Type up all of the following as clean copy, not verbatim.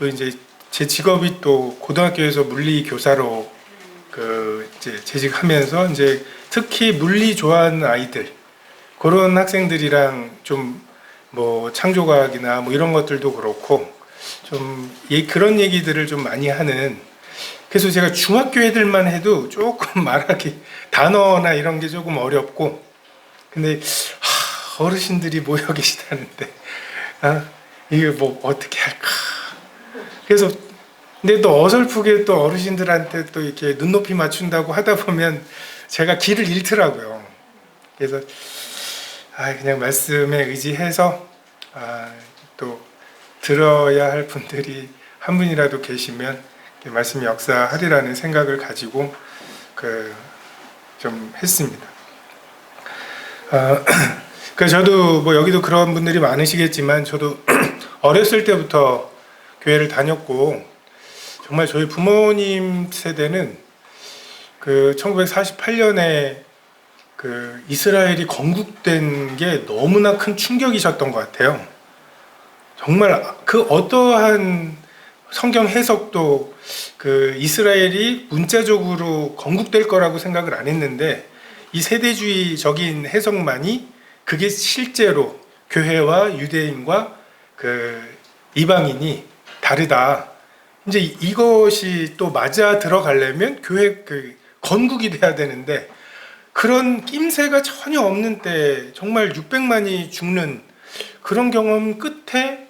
또 이제 제 직업이 또 고등학교에서 물리 교사로 이제 재직하면서 이제 특히 물리 좋아하는 아이들 그런 학생들이랑 좀 뭐 창조과학이나 뭐 이런 것들도 그렇고 좀 그런 얘기들을 좀 많이 하는, 그래서 제가 중학교 애들만 해도 조금 말하기 단어나 이런 게 조금 어렵고, 근데 어르신들이 모여 계시다는데 이게 뭐 어떻게 할까. 그래서 근데 또 어설프게 또 어르신들한테 또 이렇게 눈높이 맞춘다고 하다 보면 제가 길을 잃더라고요. 그래서 그냥 말씀에 의지해서 또 들어야 할 분들이 한 분이라도 계시면 말씀이 역사하리라는 생각을 가지고 좀 했습니다. 저도 뭐 여기도 그런 분들이 많으시겠지만 저도 어렸을 때부터 교회를 다녔고, 정말 저희 부모님 세대는 1948년에 이스라엘이 건국된 게 너무나 큰 충격이셨던 것 같아요. 정말 그 어떠한 성경 해석도 이스라엘이 문자적으로 건국될 거라고 생각을 안 했는데, 이 세대주의적인 해석만이 그게 실제로 교회와 유대인과 이방인이 다르다. 이제 이것이 또 맞아 들어가려면 교회 건국이 돼야 되는데, 그런 낌새가 전혀 없는 때 정말 600만이 죽는 그런 경험 끝에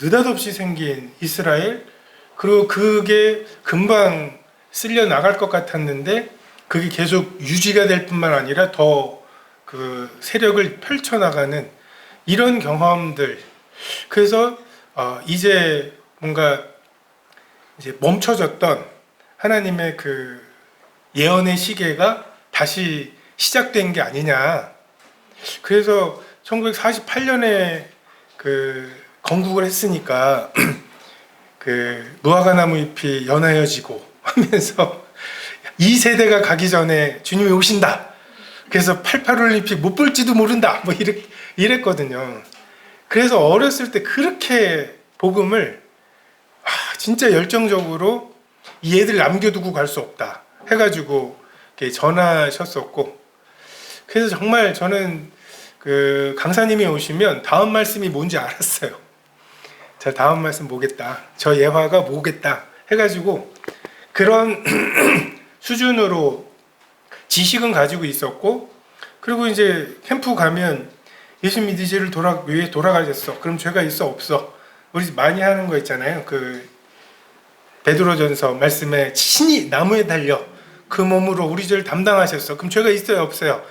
느닷없이 생긴 이스라엘, 그리고 그게 금방 쓸려 나갈 것 같았는데 그게 계속 유지가 될 뿐만 아니라 더 세력을 펼쳐나가는 이런 경험들. 그래서 이제 뭔가 이제 멈춰졌던 하나님의 예언의 시계가 다시 시작된 게 아니냐. 그래서 1948년에 건국을 했으니까 무화과나무 잎이 연하여지고 하면서 이 세대가 가기 전에 주님이 오신다. 그래서 88올림픽 못 볼지도 모른다. 뭐 이랬거든요. 그래서 어렸을 때 그렇게 복음을 진짜 열정적으로 이 애들 남겨두고 갈 수 없다 해가지고 전하셨었고, 그래서 정말 저는 강사님이 오시면 다음 말씀이 뭔지 알았어요. 자, 다음 말씀 뭐겠다, 저 예화가 뭐겠다 해가지고 그런 수준으로 지식은 가지고 있었고, 그리고 이제 캠프 가면 예수 믿으시를 왜 돌아가셨어? 그럼 죄가 있어 없어? 우리 많이 하는 거 있잖아요. 베드로전서 말씀에 친히 나무에 달려 그 몸으로 우리 죄를 담당하셨어. 그럼 죄가 있어요 없어요?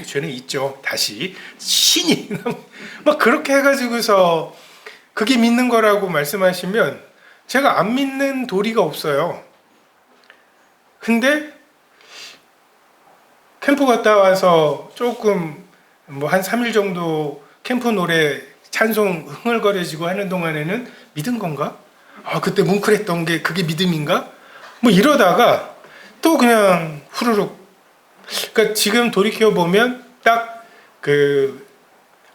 죄는 있죠. 다시 친히 막 그렇게 해가지고서 그게 믿는 거라고 말씀하시면 제가 안 믿는 도리가 없어요. 근데 캠프 갔다 와서 조금 뭐 한 3일 정도 캠프 노래 찬송 흥얼거려지고 하는 동안에는 믿은 건가? 그때 뭉클했던 게 그게 믿음인가? 뭐 이러다가 또 그냥 후루룩. 그러니까 지금 돌이켜 보면 딱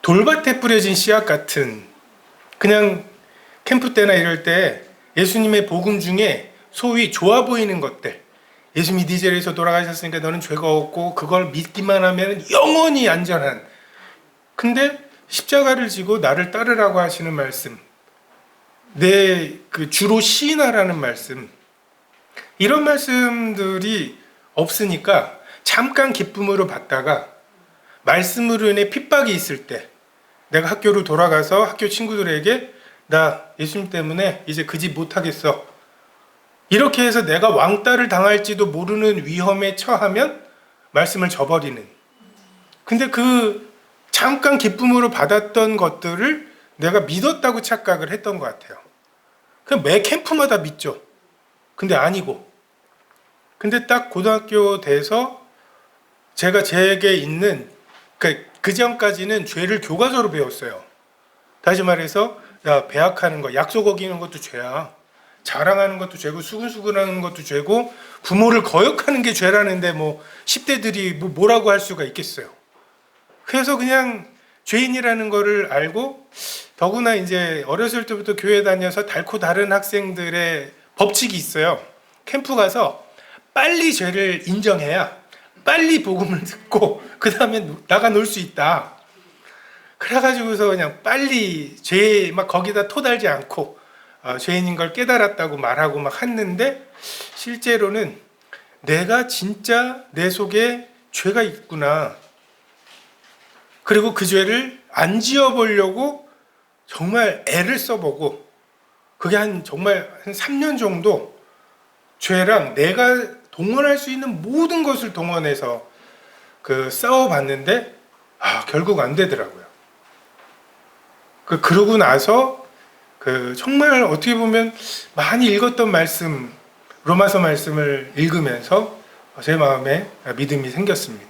돌밭에 뿌려진 씨앗 같은, 그냥 캠프 때나 이럴 때 예수님의 복음 중에 소위 좋아 보이는 것들, 예수 믿으시에서 돌아가셨으니까 너는 죄가 없고 그걸 믿기만 하면 영원히 안전한, 근데 십자가를 지고 나를 따르라고 하시는 말씀, 내 주로 시인하라는 말씀, 이런 말씀들이 없으니까 잠깐 기쁨으로 받다가 말씀으로 인해 핍박이 있을 때 내가 학교로 돌아가서 학교 친구들에게 나 예수님 때문에 이제 그 집 못하겠어, 이렇게 해서 내가 왕따를 당할지도 모르는 위험에 처하면 말씀을 저버리는. 근데 잠깐 기쁨으로 받았던 것들을 내가 믿었다고 착각을 했던 것 같아요. 그냥 매 캠프마다 믿죠. 근데 아니고. 근데 딱 고등학교 돼서 제가 제게 있는, 그 전까지는 죄를 교과서로 배웠어요. 다시 말해서 배학하는 거, 약속 어기는 것도 죄야. 자랑하는 것도 죄고 수근수근하는 것도 죄고 부모를 거역하는 게 죄라는데 뭐 10대들이 뭐라고 할 수가 있겠어요. 그래서 그냥 죄인이라는 거를 알고, 더구나 이제 어렸을 때부터 교회 다녀서 닳고 다른 학생들의 법칙이 있어요. 캠프 가서 빨리 죄를 인정해야 빨리 복음을 듣고 그 다음에 나가 놀 수 있다. 그래가지고서 그냥 빨리 죄에 막 거기다 토달지 않고 죄인인 걸 깨달았다고 말하고 막 했는데, 실제로는 내가 진짜 내 속에 죄가 있구나. 그리고 그 죄를 안 지어보려고 정말 애를 써보고, 그게 정말 한 3년 정도 죄랑 내가 동원할 수 있는 모든 것을 동원해서 싸워봤는데, 결국 안 되더라고요. 그러고 나서 정말 어떻게 보면 많이 읽었던 말씀, 로마서 말씀을 읽으면서 제 마음에 믿음이 생겼습니다.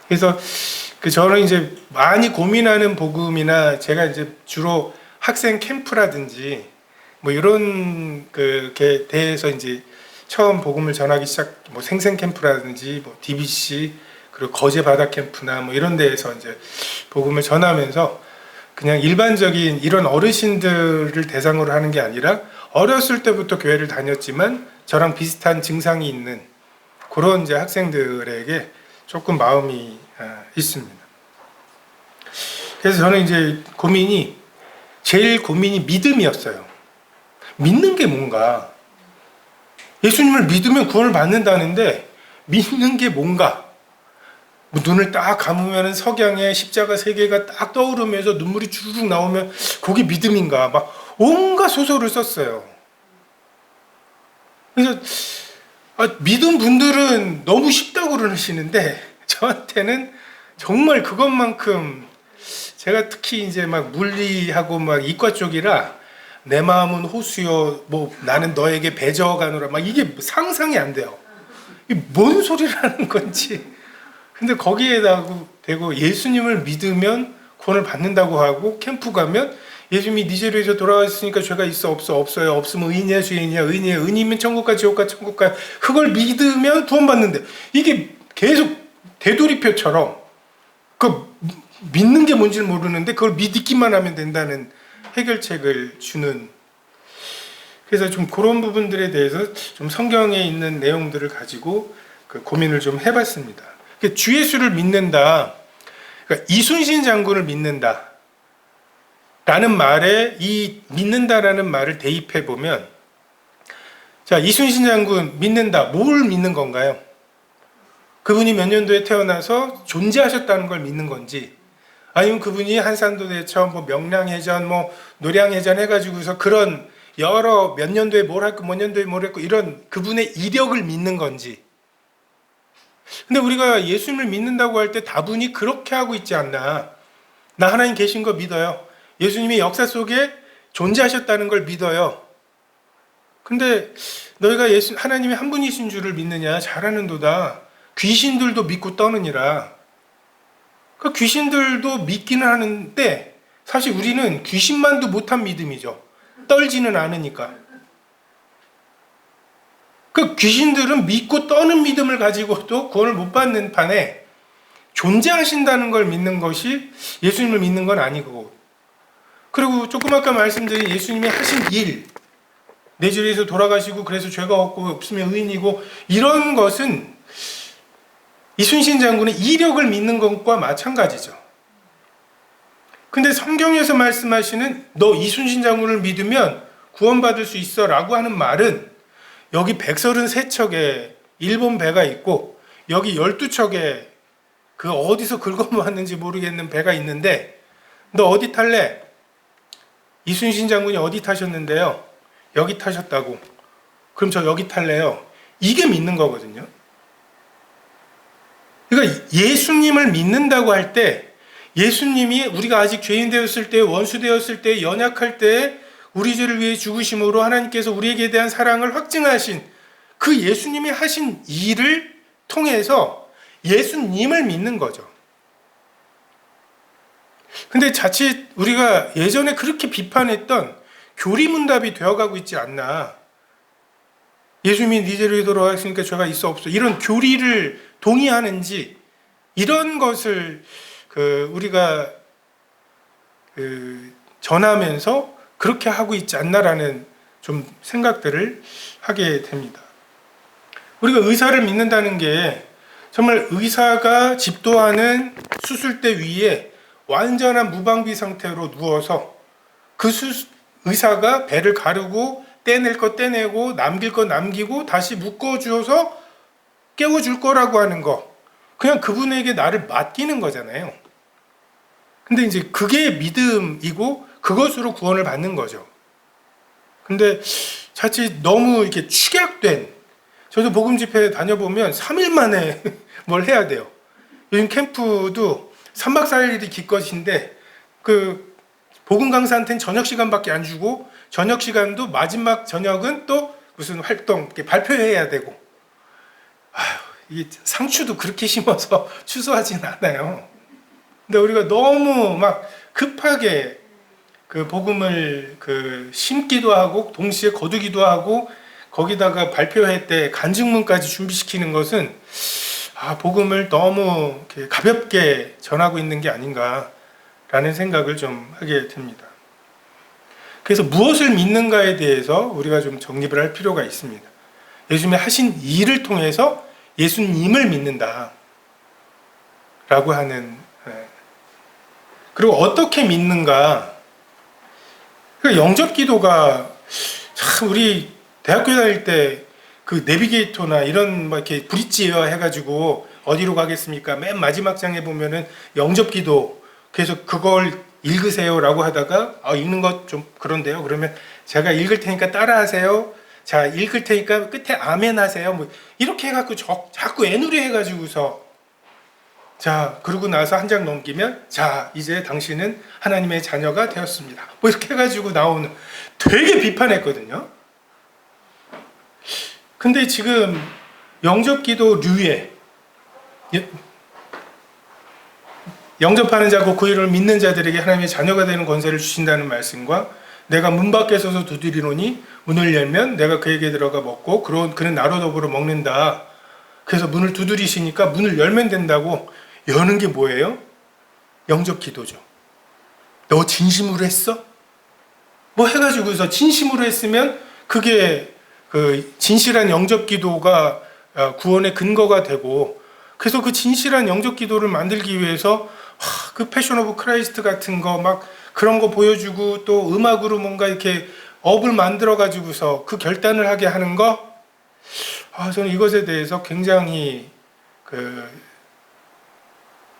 그래서 저는 이제 많이 고민하는 복음이나, 제가 이제 주로 학생 캠프라든지 뭐 이런 게 대해서 이제 처음 복음을 전하기 뭐 생생 캠프라든지 뭐 DBC, 그리고 거제 바다 캠프나 뭐 이런 데에서 이제 복음을 전하면서, 그냥 일반적인 이런 어르신들을 대상으로 하는 게 아니라 어렸을 때부터 교회를 다녔지만 저랑 비슷한 증상이 있는 그런 이제 학생들에게 조금 마음이 있습니다. 그래서 저는 이제 제일 고민이 믿음이었어요. 믿는 게 뭔가? 예수님을 믿으면 구원을 받는다는데 믿는 게 뭔가? 뭐 눈을 딱 감으면 석양에 십자가 3개가 딱 떠오르면서 눈물이 주르륵 나오면 그게 믿음인가? 막 온갖 소설을 썼어요. 그래서 믿은 분들은 너무 쉽다고 그러시는데, 저한테는 정말 그것만큼, 제가 특히 이제 막 물리하고 막 이과 쪽이라, 내 마음은 호수여 뭐 나는 너에게 배저가노라, 막 이게 상상이 안 돼요. 이게 뭔 소리라는 건지. 근데 거기에다 대고 예수님을 믿으면 구원을 받는다고 하고, 캠프 가면 예수님이 네 죄로에서 돌아왔으니까 죄가 있어 없어? 없어요. 없으면 의인이야 죄인이야? 의인이야. 의인이면 천국가 지옥가 천국가. 그걸 믿으면 구원받는데, 이게 계속 되돌이표처럼 믿는 게 뭔지를 모르는데 그걸 믿기만 하면 된다는 해결책을 주는. 그래서 좀 그런 부분들에 대해서 좀 성경에 있는 내용들을 가지고 고민을 좀 해봤습니다. 주 예수를 믿는다, 그러니까 이순신 장군을 믿는다 라는 말에, 이 믿는다라는 말을 대입해 보면, 자, 이순신 장군 믿는다, 뭘 믿는 건가요? 그분이 몇 년도에 태어나서 존재하셨다는 걸 믿는 건지, 아니면 그분이 한산도대첩, 뭐 명량해전, 뭐 노량해전 해가지고서 그런 여러 몇 년도에 뭘 했고 몇 년도에 뭘 했고 이런 그분의 이력을 믿는 건지. 근데 우리가 예수님을 믿는다고 할 때 다분히 그렇게 하고 있지 않나. 나 하나님 계신 거 믿어요. 예수님이 역사 속에 존재하셨다는 걸 믿어요. 근데 너희가 하나님이 한 분이신 줄을 믿느냐? 잘하는도다. 귀신들도 믿고 떠느니라. 그 귀신들도 믿기는 하는데, 사실 우리는 귀신만도 못한 믿음이죠. 떨지는 않으니까. 그 귀신들은 믿고 떠는 믿음을 가지고도 구원을 못 받는 판에, 존재하신다는 걸 믿는 것이 예수님을 믿는 건 아니고, 그리고 조금 아까 말씀드린 예수님이 하신 일, 내 죄에서 돌아가시고 그래서 죄가 없으면 의인이고, 이런 것은 이순신 장군의 이력을 믿는 것과 마찬가지죠. 근데 성경에서 말씀하시는 너 이순신 장군을 믿으면 구원받을 수 있어 라고 하는 말은, 여기 133척의 일본 배가 있고 여기 12척의 어디서 긁어모았는지 모르겠는 배가 있는데, 너 어디 탈래? 이순신 장군이 어디 타셨는데요? 여기 타셨다고. 그럼 저 여기 탈래요. 이게 믿는 거거든요. 그러니까 예수님을 믿는다고 할 때, 예수님이 우리가 아직 죄인 되었을 때, 원수 되었을 때, 연약할 때 우리 죄를 위해 죽으심으로 하나님께서 우리에게 대한 사랑을 확증하신 그 예수님이 하신 일을 통해서 예수님을 믿는 거죠. 근데 자칫 우리가 예전에 그렇게 비판했던 교리문답이 되어가고 있지 않나. 예수님이 네 죄로 돌아왔으니까 죄가 있어 없어, 이런 교리를 동의하는지, 이런 것을 우리가 전하면서 그렇게 하고 있지 않나라는 좀 생각들을 하게 됩니다. 우리가 의사를 믿는다는 게 정말 의사가 집도하는 수술대 위에 완전한 무방비 상태로 누워서 그 의사가 배를 가르고 떼낼 거 떼내고 남길 거 남기고 다시 묶어주어서 깨워줄 거라고 하는 거, 그냥 그분에게 나를 맡기는 거잖아요. 근데 이제 그게 믿음이고 그것으로 구원을 받는 거죠. 근데 자칫 너무 이렇게 축약된, 저도 복음 집회 다녀보면 3일 만에 뭘 해야 돼요. 요즘 캠프도 3박 4일이 기껏인데 복음 강사한테는 저녁 시간밖에 안 주고, 저녁 시간도 마지막 저녁은 또 무슨 활동 이렇게 발표해야 되고, 이게 상추도 그렇게 심어서 추수하진 않아요. 근데 우리가 너무 막 급하게 복음을 심기도 하고 동시에 거두기도 하고 거기다가 발표할 때 간증문까지 준비시키는 것은 복음을 너무 가볍게 전하고 있는 게 아닌가라는 생각을 좀 하게 됩니다. 그래서 무엇을 믿는가에 대해서 우리가 좀 정립을 할 필요가 있습니다. 예수님이 하신 일을 통해서 예수님을 믿는다 라고 하는, 그리고 어떻게 믿는가. 영접 기도가 참 우리 대학교 다닐 때 내비게이터나 이런 이렇게 브릿지웨어 해가지고 어디로 가겠습니까? 맨 마지막 장에 보면은 영접 기도, 그래서 그걸 읽으세요라고 하다가 읽는 것 좀 그런데요. 그러면 제가 읽을 테니까 따라하세요. 자, 읽을 테니까 끝에 아멘 하세요. 이렇게 해갖고 자꾸 애누리 해가지고서, 자, 그러고 나서 한 장 넘기면, 자, 이제 당신은 하나님의 자녀가 되었습니다. 이렇게 해가지고 나오는, 되게 비판했거든요. 근데 지금 영접기도류에 영접하는 자고 그 이름을 믿는 자들에게 하나님의 자녀가 되는 권세를 주신다는 말씀과, 내가 문 밖에 서서 두드리노니 문을 열면 내가 그에게 들어가 먹고 그는 나로 더불어 먹는다. 그래서 문을 두드리시니까 문을 열면 된다고. 여는 게 뭐예요? 영접 기도죠. 너 진심으로 했어? 해가지고서 진심으로 했으면 그게 진실한 영접 기도가 구원의 근거가 되고, 그래서 그 진실한 영접 기도를 만들기 위해서 패션 오브 크라이스트 같은 거 그런 거 보여주고, 또 음악으로 뭔가 이렇게 업을 만들어 가지고서 그 결단을 하게 하는 거, 저는 이것에 대해서 굉장히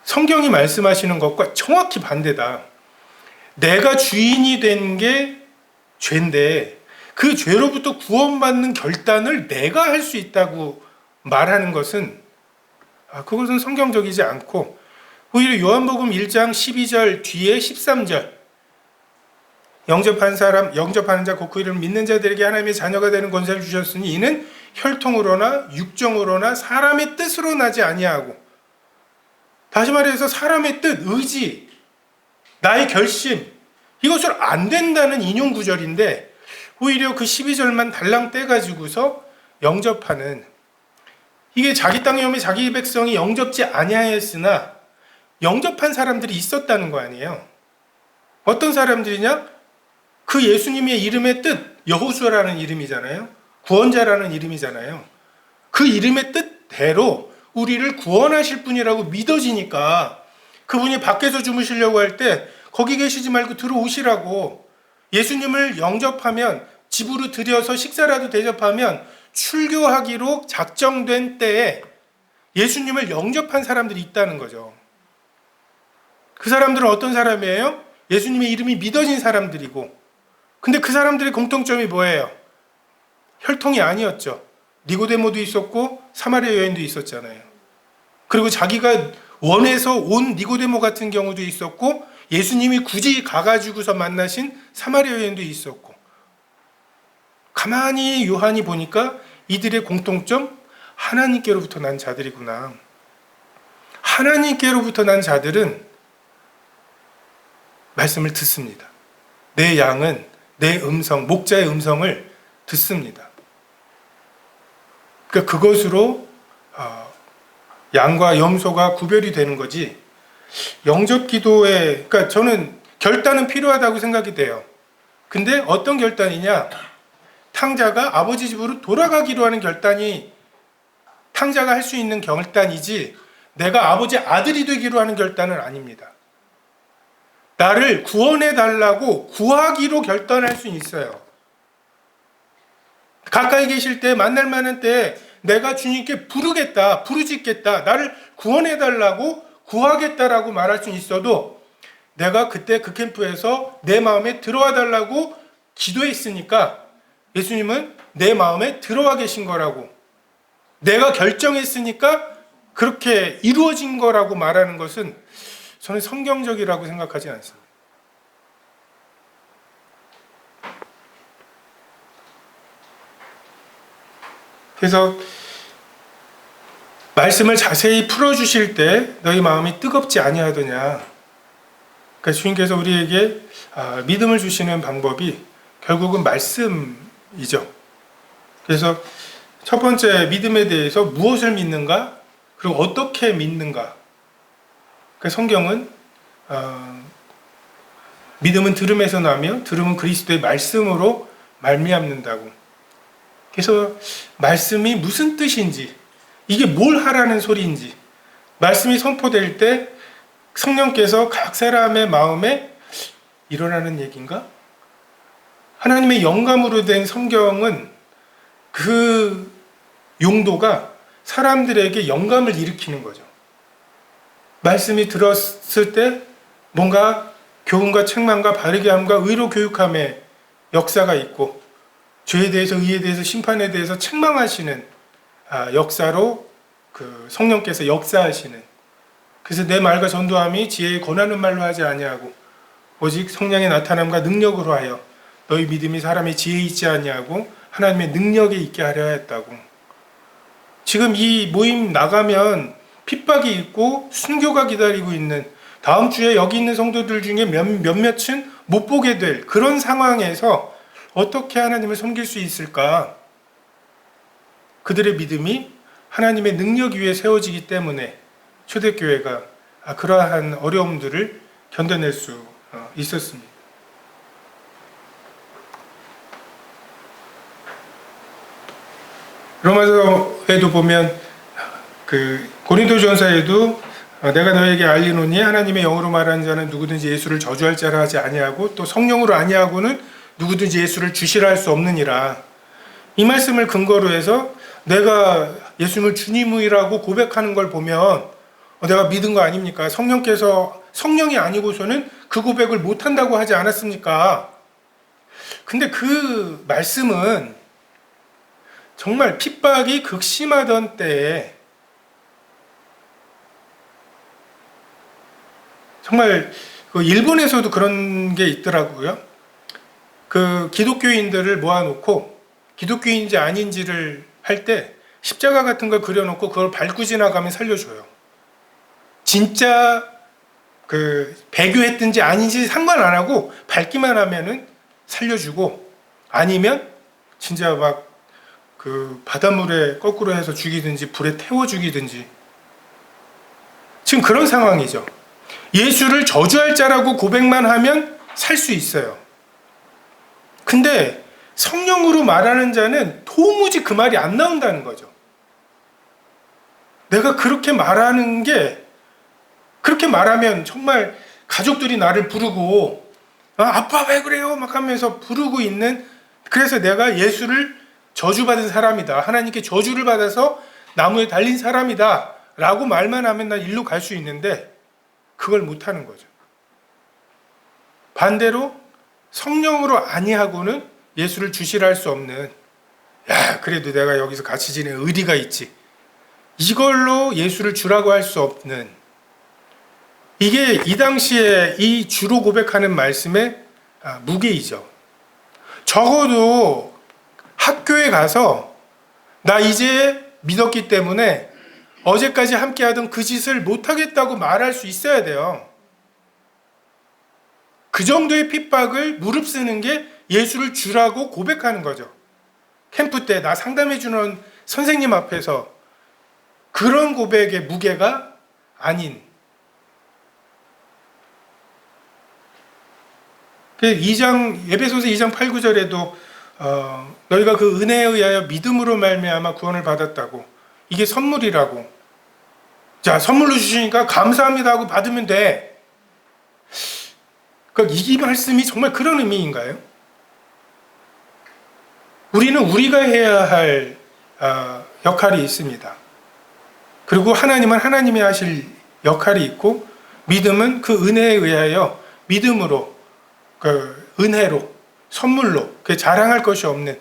성경이 말씀하시는 것과 정확히 반대다. 내가 주인이 된 게 죄인데 그 죄로부터 구원받는 결단을 내가 할 수 있다고 말하는 것은, 그것은 성경적이지 않고, 오히려 요한복음 1장 12절 뒤에 13절, 영접하는 자 곧 그 이름을 믿는 자들에게 하나님의 자녀가 되는 권세를 주셨으니 이는 혈통으로나 육정으로나 사람의 뜻으로 나지 아니하고, 다시 말해서 사람의 뜻, 의지, 나의 결심, 이것을 안 된다는 인용 구절인데, 오히려 그 12절만 달랑 떼가지고서 영접하는, 이게 자기 땅에 오면 자기 백성이 영접지 아니하였으나 영접한 사람들이 있었다는 거 아니에요. 어떤 사람들이냐? 그 예수님의 이름의 뜻, 여호수아라는 이름이잖아요. 구원자라는 이름이잖아요. 그 이름의 뜻대로 우리를 구원하실 분이라고 믿어지니까, 그분이 밖에서 주무시려고 할 때 거기 계시지 말고 들어오시라고, 예수님을 영접하면 집으로 들여서 식사라도 대접하면 출교하기로 작정된 때에 예수님을 영접한 사람들이 있다는 거죠. 그 사람들은 어떤 사람이에요? 예수님의 이름이 믿어진 사람들이고, 근데 그 사람들의 공통점이 뭐예요? 혈통이 아니었죠. 니고데모도 있었고 사마리아 여인도 있었잖아요. 그리고 자기가 원해서 온 니고데모 같은 경우도 있었고, 예수님이 굳이 가가지고서 만나신 사마리아 여인도 있었고, 가만히 요한이 보니까 이들의 공통점, 하나님께로부터 난 자들이구나. 하나님께로부터 난 자들은 말씀을 듣습니다. 내 양은 내 음성, 목자의 음성을 듣습니다. 그러니까 그것으로 양과 염소가 구별이 되는 거지, 영접 기도에, 그러니까 저는 결단은 필요하다고 생각이 돼요. 근데 어떤 결단이냐? 탕자가 아버지 집으로 돌아가기로 하는 결단이 탕자가 할 수 있는 결단이지, 내가 아버지 아들이 되기로 하는 결단은 아닙니다. 나를 구원해 달라고 구하기로 결단할 수 있어요. 가까이 계실 때, 만날 만한 때 내가 주님께 부르겠다, 부르짖겠다, 나를 구원해 달라고 구하겠다라고 말할 수 있어도, 내가 그때 그 캠프에서 내 마음에 들어와 달라고 기도했으니까 예수님은 내 마음에 들어와 계신 거라고, 내가 결정했으니까 그렇게 이루어진 거라고 말하는 것은 저는 성경적이라고 생각하지 않습니다. 그래서 말씀을 자세히 풀어주실 때 너희 마음이 뜨겁지 아니하더냐. 그러니까 주님께서 우리에게 믿음을 주시는 방법이 결국은 말씀이죠. 그래서 첫 번째, 믿음에 대해서 무엇을 믿는가, 그리고 어떻게 믿는가. 그러니까 성경은 믿음은 들음에서 나며 들음은 그리스도의 말씀으로 말미암는다고. 그래서 말씀이 무슨 뜻인지, 이게 뭘 하라는 소리인지, 말씀이 선포될 때 성령께서 각 사람의 마음에 일어나는 얘기인가? 하나님의 영감으로 된 성경은 그 용도가 사람들에게 영감을 일으키는 거죠. 말씀이 들었을 때 뭔가 교훈과 책망과 바르게 함과 의로 교육함의 역사가 있고, 죄에 대해서, 의에 대해서, 심판에 대해서 책망하시는 역사로 그 성령께서 역사하시는. 그래서 내 말과 전도함이 지혜에 권하는 말로 하지 아니하고 오직 성령의 나타남과 능력으로 하여 너희 믿음이 사람의 지혜에 있지 아니하고 하나님의 능력에 있게 하려 했다고. 지금 이 모임 나가면 핍박이 있고 순교가 기다리고 있는, 다음 주에 여기 있는 성도들 중에 몇몇은 못 보게 될 그런 상황에서 어떻게 하나님을 섬길 수 있을까? 그들의 믿음이 하나님의 능력 위에 세워지기 때문에 초대교회가 그러한 어려움들을 견뎌낼 수 있었습니다. 로마서에도 보면 그 고린도전서에도 내가 너에게 알리노니 하나님의 영으로 말하는 자는 누구든지 예수를 저주할 자라 하지 아니하고 또 성령으로 아니하고는 누구든지 예수를 주시라 할 수 없느니라. 이 말씀을 근거로 해서 내가 예수님을 주님이라고 고백하는 걸 보면 내가 믿은 거 아닙니까? 성령께서 성령이 아니고서는 그 고백을 못한다고 하지 않았습니까? 근데 그 말씀은 정말 핍박이 극심하던 때에 정말 일본에서도 그런 게 있더라고요. 그 기독교인들을 모아놓고 기독교인지 아닌지를 할 때 십자가 같은 걸 그려놓고 그걸 밟고 지나가면 살려줘요. 진짜 그 배교했든지 아닌지 상관 안 하고 밟기만 하면은 살려주고, 아니면 진짜 막 그 바닷물에 거꾸로 해서 죽이든지 불에 태워 죽이든지. 지금 그런 상황이죠. 예수를 저주할 자라고 고백만 하면 살 수 있어요. 근데 성령으로 말하는 자는 도무지 그 말이 안 나온다는 거죠. 내가 그렇게 말하는 게, 그렇게 말하면 정말 가족들이 나를 부르고 아빠 왜 그래요? 막 하면서 부르고 있는, 그래서 내가 예수를 저주받은 사람이다, 하나님께 저주를 받아서 나무에 달린 사람이다 라고 말만 하면 난 일로 갈 수 있는데 그걸 못하는 거죠. 반대로 성령으로 아니하고는 예수를 주시라 할 수 없는, 야 그래도 내가 여기서 같이 지낼 의리가 있지, 이걸로 예수를 주라고 할 수 없는, 이게 이 당시에 이 주로 고백하는 말씀의 무게이죠. 적어도 학교에 가서 나 이제 믿었기 때문에 어제까지 함께 하던 그 짓을 못하겠다고 말할 수 있어야 돼요. 그 정도의 핍박을 무릅쓰는 게 예수를 주라고 고백하는 거죠. 캠프 때 나 상담해주는 선생님 앞에서 그런 고백의 무게가 아닌, 에베소서 2장 8, 9절에도 너희가 그 은혜에 의하여 믿음으로 말미암아 구원을 받았다고. 이게 선물이라고. 자, 선물로 주시니까 감사합니다 하고 받으면 돼. 그러니까 이 말씀이 정말 그런 의미인가요? 우리는 우리가 해야 할 역할이 있습니다. 그리고 하나님은 하나님이 하실 역할이 있고, 믿음은 그 은혜에 의하여 믿음으로, 그 은혜로, 선물로, 그 자랑할 것이 없는,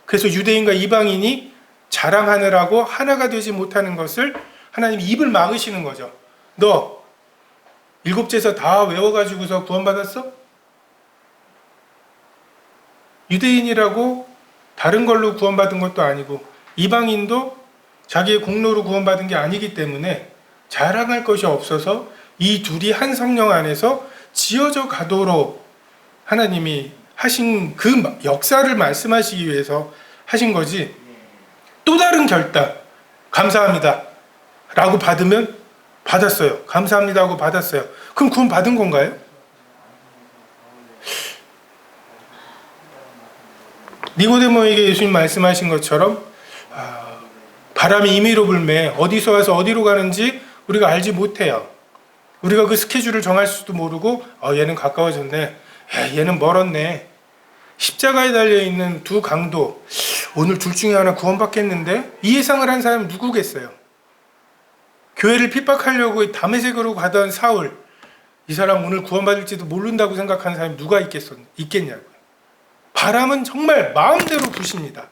그래서 유대인과 이방인이 자랑하느라고 하나가 되지 못하는 것을 하나님이 입을 막으시는 거죠. 너 일곱 제사 다 외워가지고서 구원받았어? 유대인이라고 다른 걸로 구원받은 것도 아니고 이방인도 자기의 공로로 구원받은 게 아니기 때문에 자랑할 것이 없어서 이 둘이 한 성령 안에서 지어져 가도록 하나님이 하신 그 역사를 말씀하시기 위해서 하신 거지. 또 다른 결단, 감사합니다 라고 받으면 받았어요. 감사합니다 하고 받았어요. 그럼 구원 받은 건가요? 니고데모에게 예수님 말씀하신 것처럼 바람이 임의로 불매 어디서 와서 어디로 가는지 우리가 알지 못해요. 우리가 그 스케줄을 정할 수도 모르고 얘는 가까워졌네, 얘는 멀었네. 십자가에 달려있는 두 강도, 오늘 둘 중에 하나 구원받겠는데? 이 예상을 한 사람이 누구겠어요? 교회를 핍박하려고 다메섹으로 가던 사울, 이 사람 오늘 구원받을지도 모른다고 생각하는 사람이 누가 있겠냐고요. 바람은 정말 마음대로 부십니다.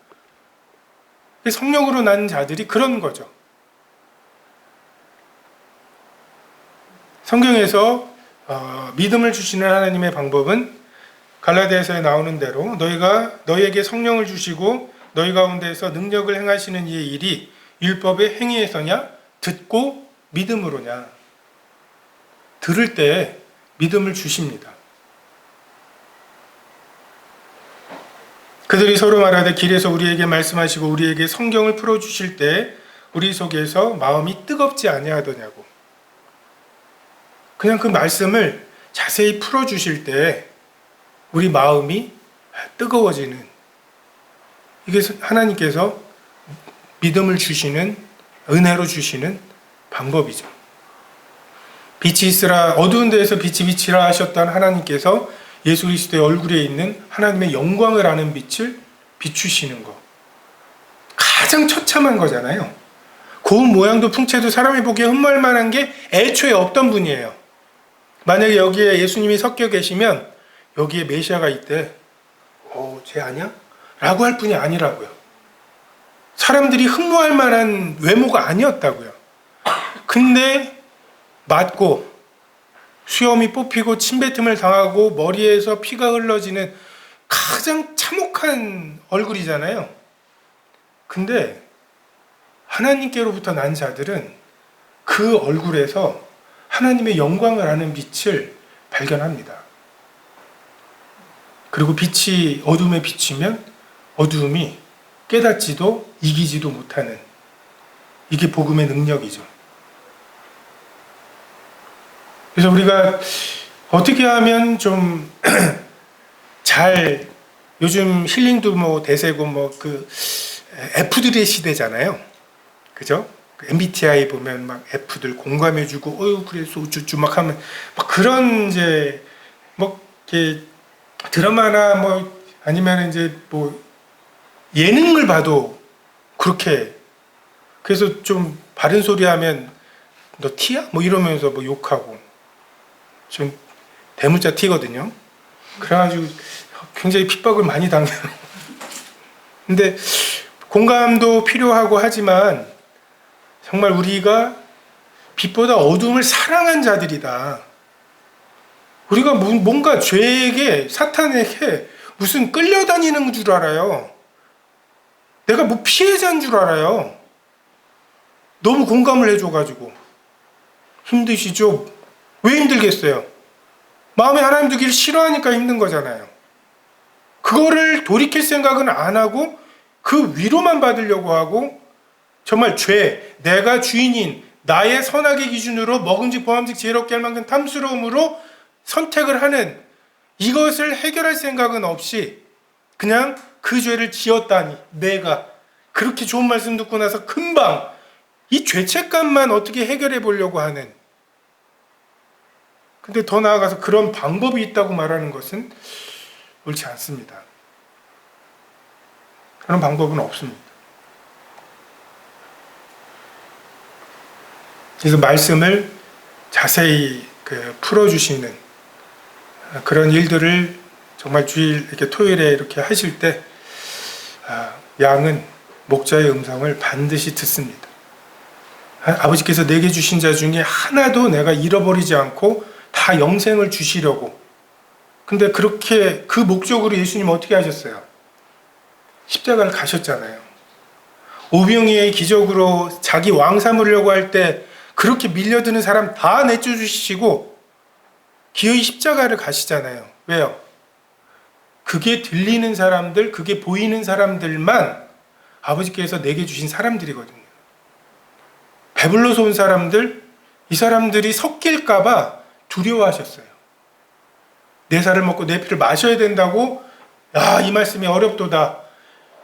성령으로 난 자들이 그런 거죠. 성경에서 믿음을 주시는 하나님의 방법은 갈라디아서에 나오는 대로 너희에게 성령을 주시고 너희 가운데에서 능력을 행하시는 이의 일이 율법의 행위에서냐 듣고 믿음으로냐. 들을 때 믿음을 주십니다. 그들이 서로 말하되 길에서 우리에게 말씀하시고 우리에게 성경을 풀어주실 때 우리 속에서 마음이 뜨겁지 아니하더냐고. 그냥 그 말씀을 자세히 풀어주실 때 우리 마음이 뜨거워지는, 이게 하나님께서 믿음을 주시는, 은혜로 주시는 방법이죠. 빛이 있으라, 어두운 데에서 빛이 비치라 하셨던 하나님께서 예수 그리스도의 얼굴에 있는 하나님의 영광을 아는 빛을 비추시는 것, 가장 처참한 거잖아요. 고운 모양도 풍채도 사람이 보기에 흠모할 만한 게 애초에 없던 분이에요. 만약에 여기에 예수님이 섞여 계시면 여기에 메시아가 있대, 쟤 아니야? 라고 할 분이 아니라고요. 사람들이 흠모할 만한 외모가 아니었다고요. 근데 맞고 수염이 뽑히고 침뱉음을 당하고 머리에서 피가 흘러지는 가장 참혹한 얼굴이잖아요. 근데 하나님께로부터 난 자들은 그 얼굴에서 하나님의 영광을 아는 빛을 발견합니다. 그리고 빛이 어둠에 비치면 어두움이 깨닫지도 이기지도 못하는, 이게 복음의 능력이죠. 그래서 우리가 어떻게 하면 좀 잘, 요즘 힐링도 뭐 대세고 뭐 그 F들의 시대잖아요. 그죠? MBTI 보면 막 F들 공감해주고, 그래서 우쭈쭈 막 하면 막 그런 이제 뭐 이렇게 드라마나 뭐 아니면 이제 뭐 예능을 봐도 그렇게, 그래서 좀 바른 소리 하면 너 T야? 뭐 이러면서 뭐 욕하고, 좀 대문자 T거든요. 그래가지고 굉장히 핍박을 많이 당해요. 근데 공감도 필요하고 하지만 정말 우리가 빛보다 어둠을 사랑한 자들이다. 우리가 뭔가 죄에게, 사탄에게 무슨 끌려다니는 줄 알아요. 내가 뭐 피해자인 줄 알아요. 너무 공감을 해줘가지고. 힘드시죠? 왜 힘들겠어요? 마음에 하나님 두기를 싫어하니까 힘든 거잖아요. 그거를 돌이킬 생각은 안 하고 그 위로만 받으려고 하고, 정말 죄, 내가 주인인 나의 선악의 기준으로 먹음직 보암직 지혜롭게 할 만큼 탐스러움으로 선택을 하는 이것을 해결할 생각은 없이 그냥 그 죄를 지었다니, 내가 그렇게 좋은 말씀 듣고 나서 금방 이 죄책감만 어떻게 해결해 보려고 하는, 근데 더 나아가서 그런 방법이 있다고 말하는 것은 옳지 않습니다. 그런 방법은 없습니다. 그래서 말씀을 자세히 풀어주시는 그런 일들을 정말 주일 이렇게 토요일에 이렇게 하실 때 양은 목자의 음성을 반드시 듣습니다. 아버지께서 내게 주신 자 중에 하나도 내가 잃어버리지 않고 다 영생을 주시려고. 근데 그렇게 그 목적으로 예수님 어떻게 하셨어요? 십자가를 가셨잖아요. 오병이의 기적으로 자기 왕 삼으려고 할 때 그렇게 밀려드는 사람 다 내쫓으시고 기어이 십자가를 가시잖아요. 왜요? 그게 들리는 사람들, 그게 보이는 사람들만 아버지께서 내게 주신 사람들이거든요. 배불러서 온 사람들, 이 사람들이 섞일까봐 두려워하셨어요. 내 살을 먹고 내 피를 마셔야 된다고, 이 말씀이 어렵도다.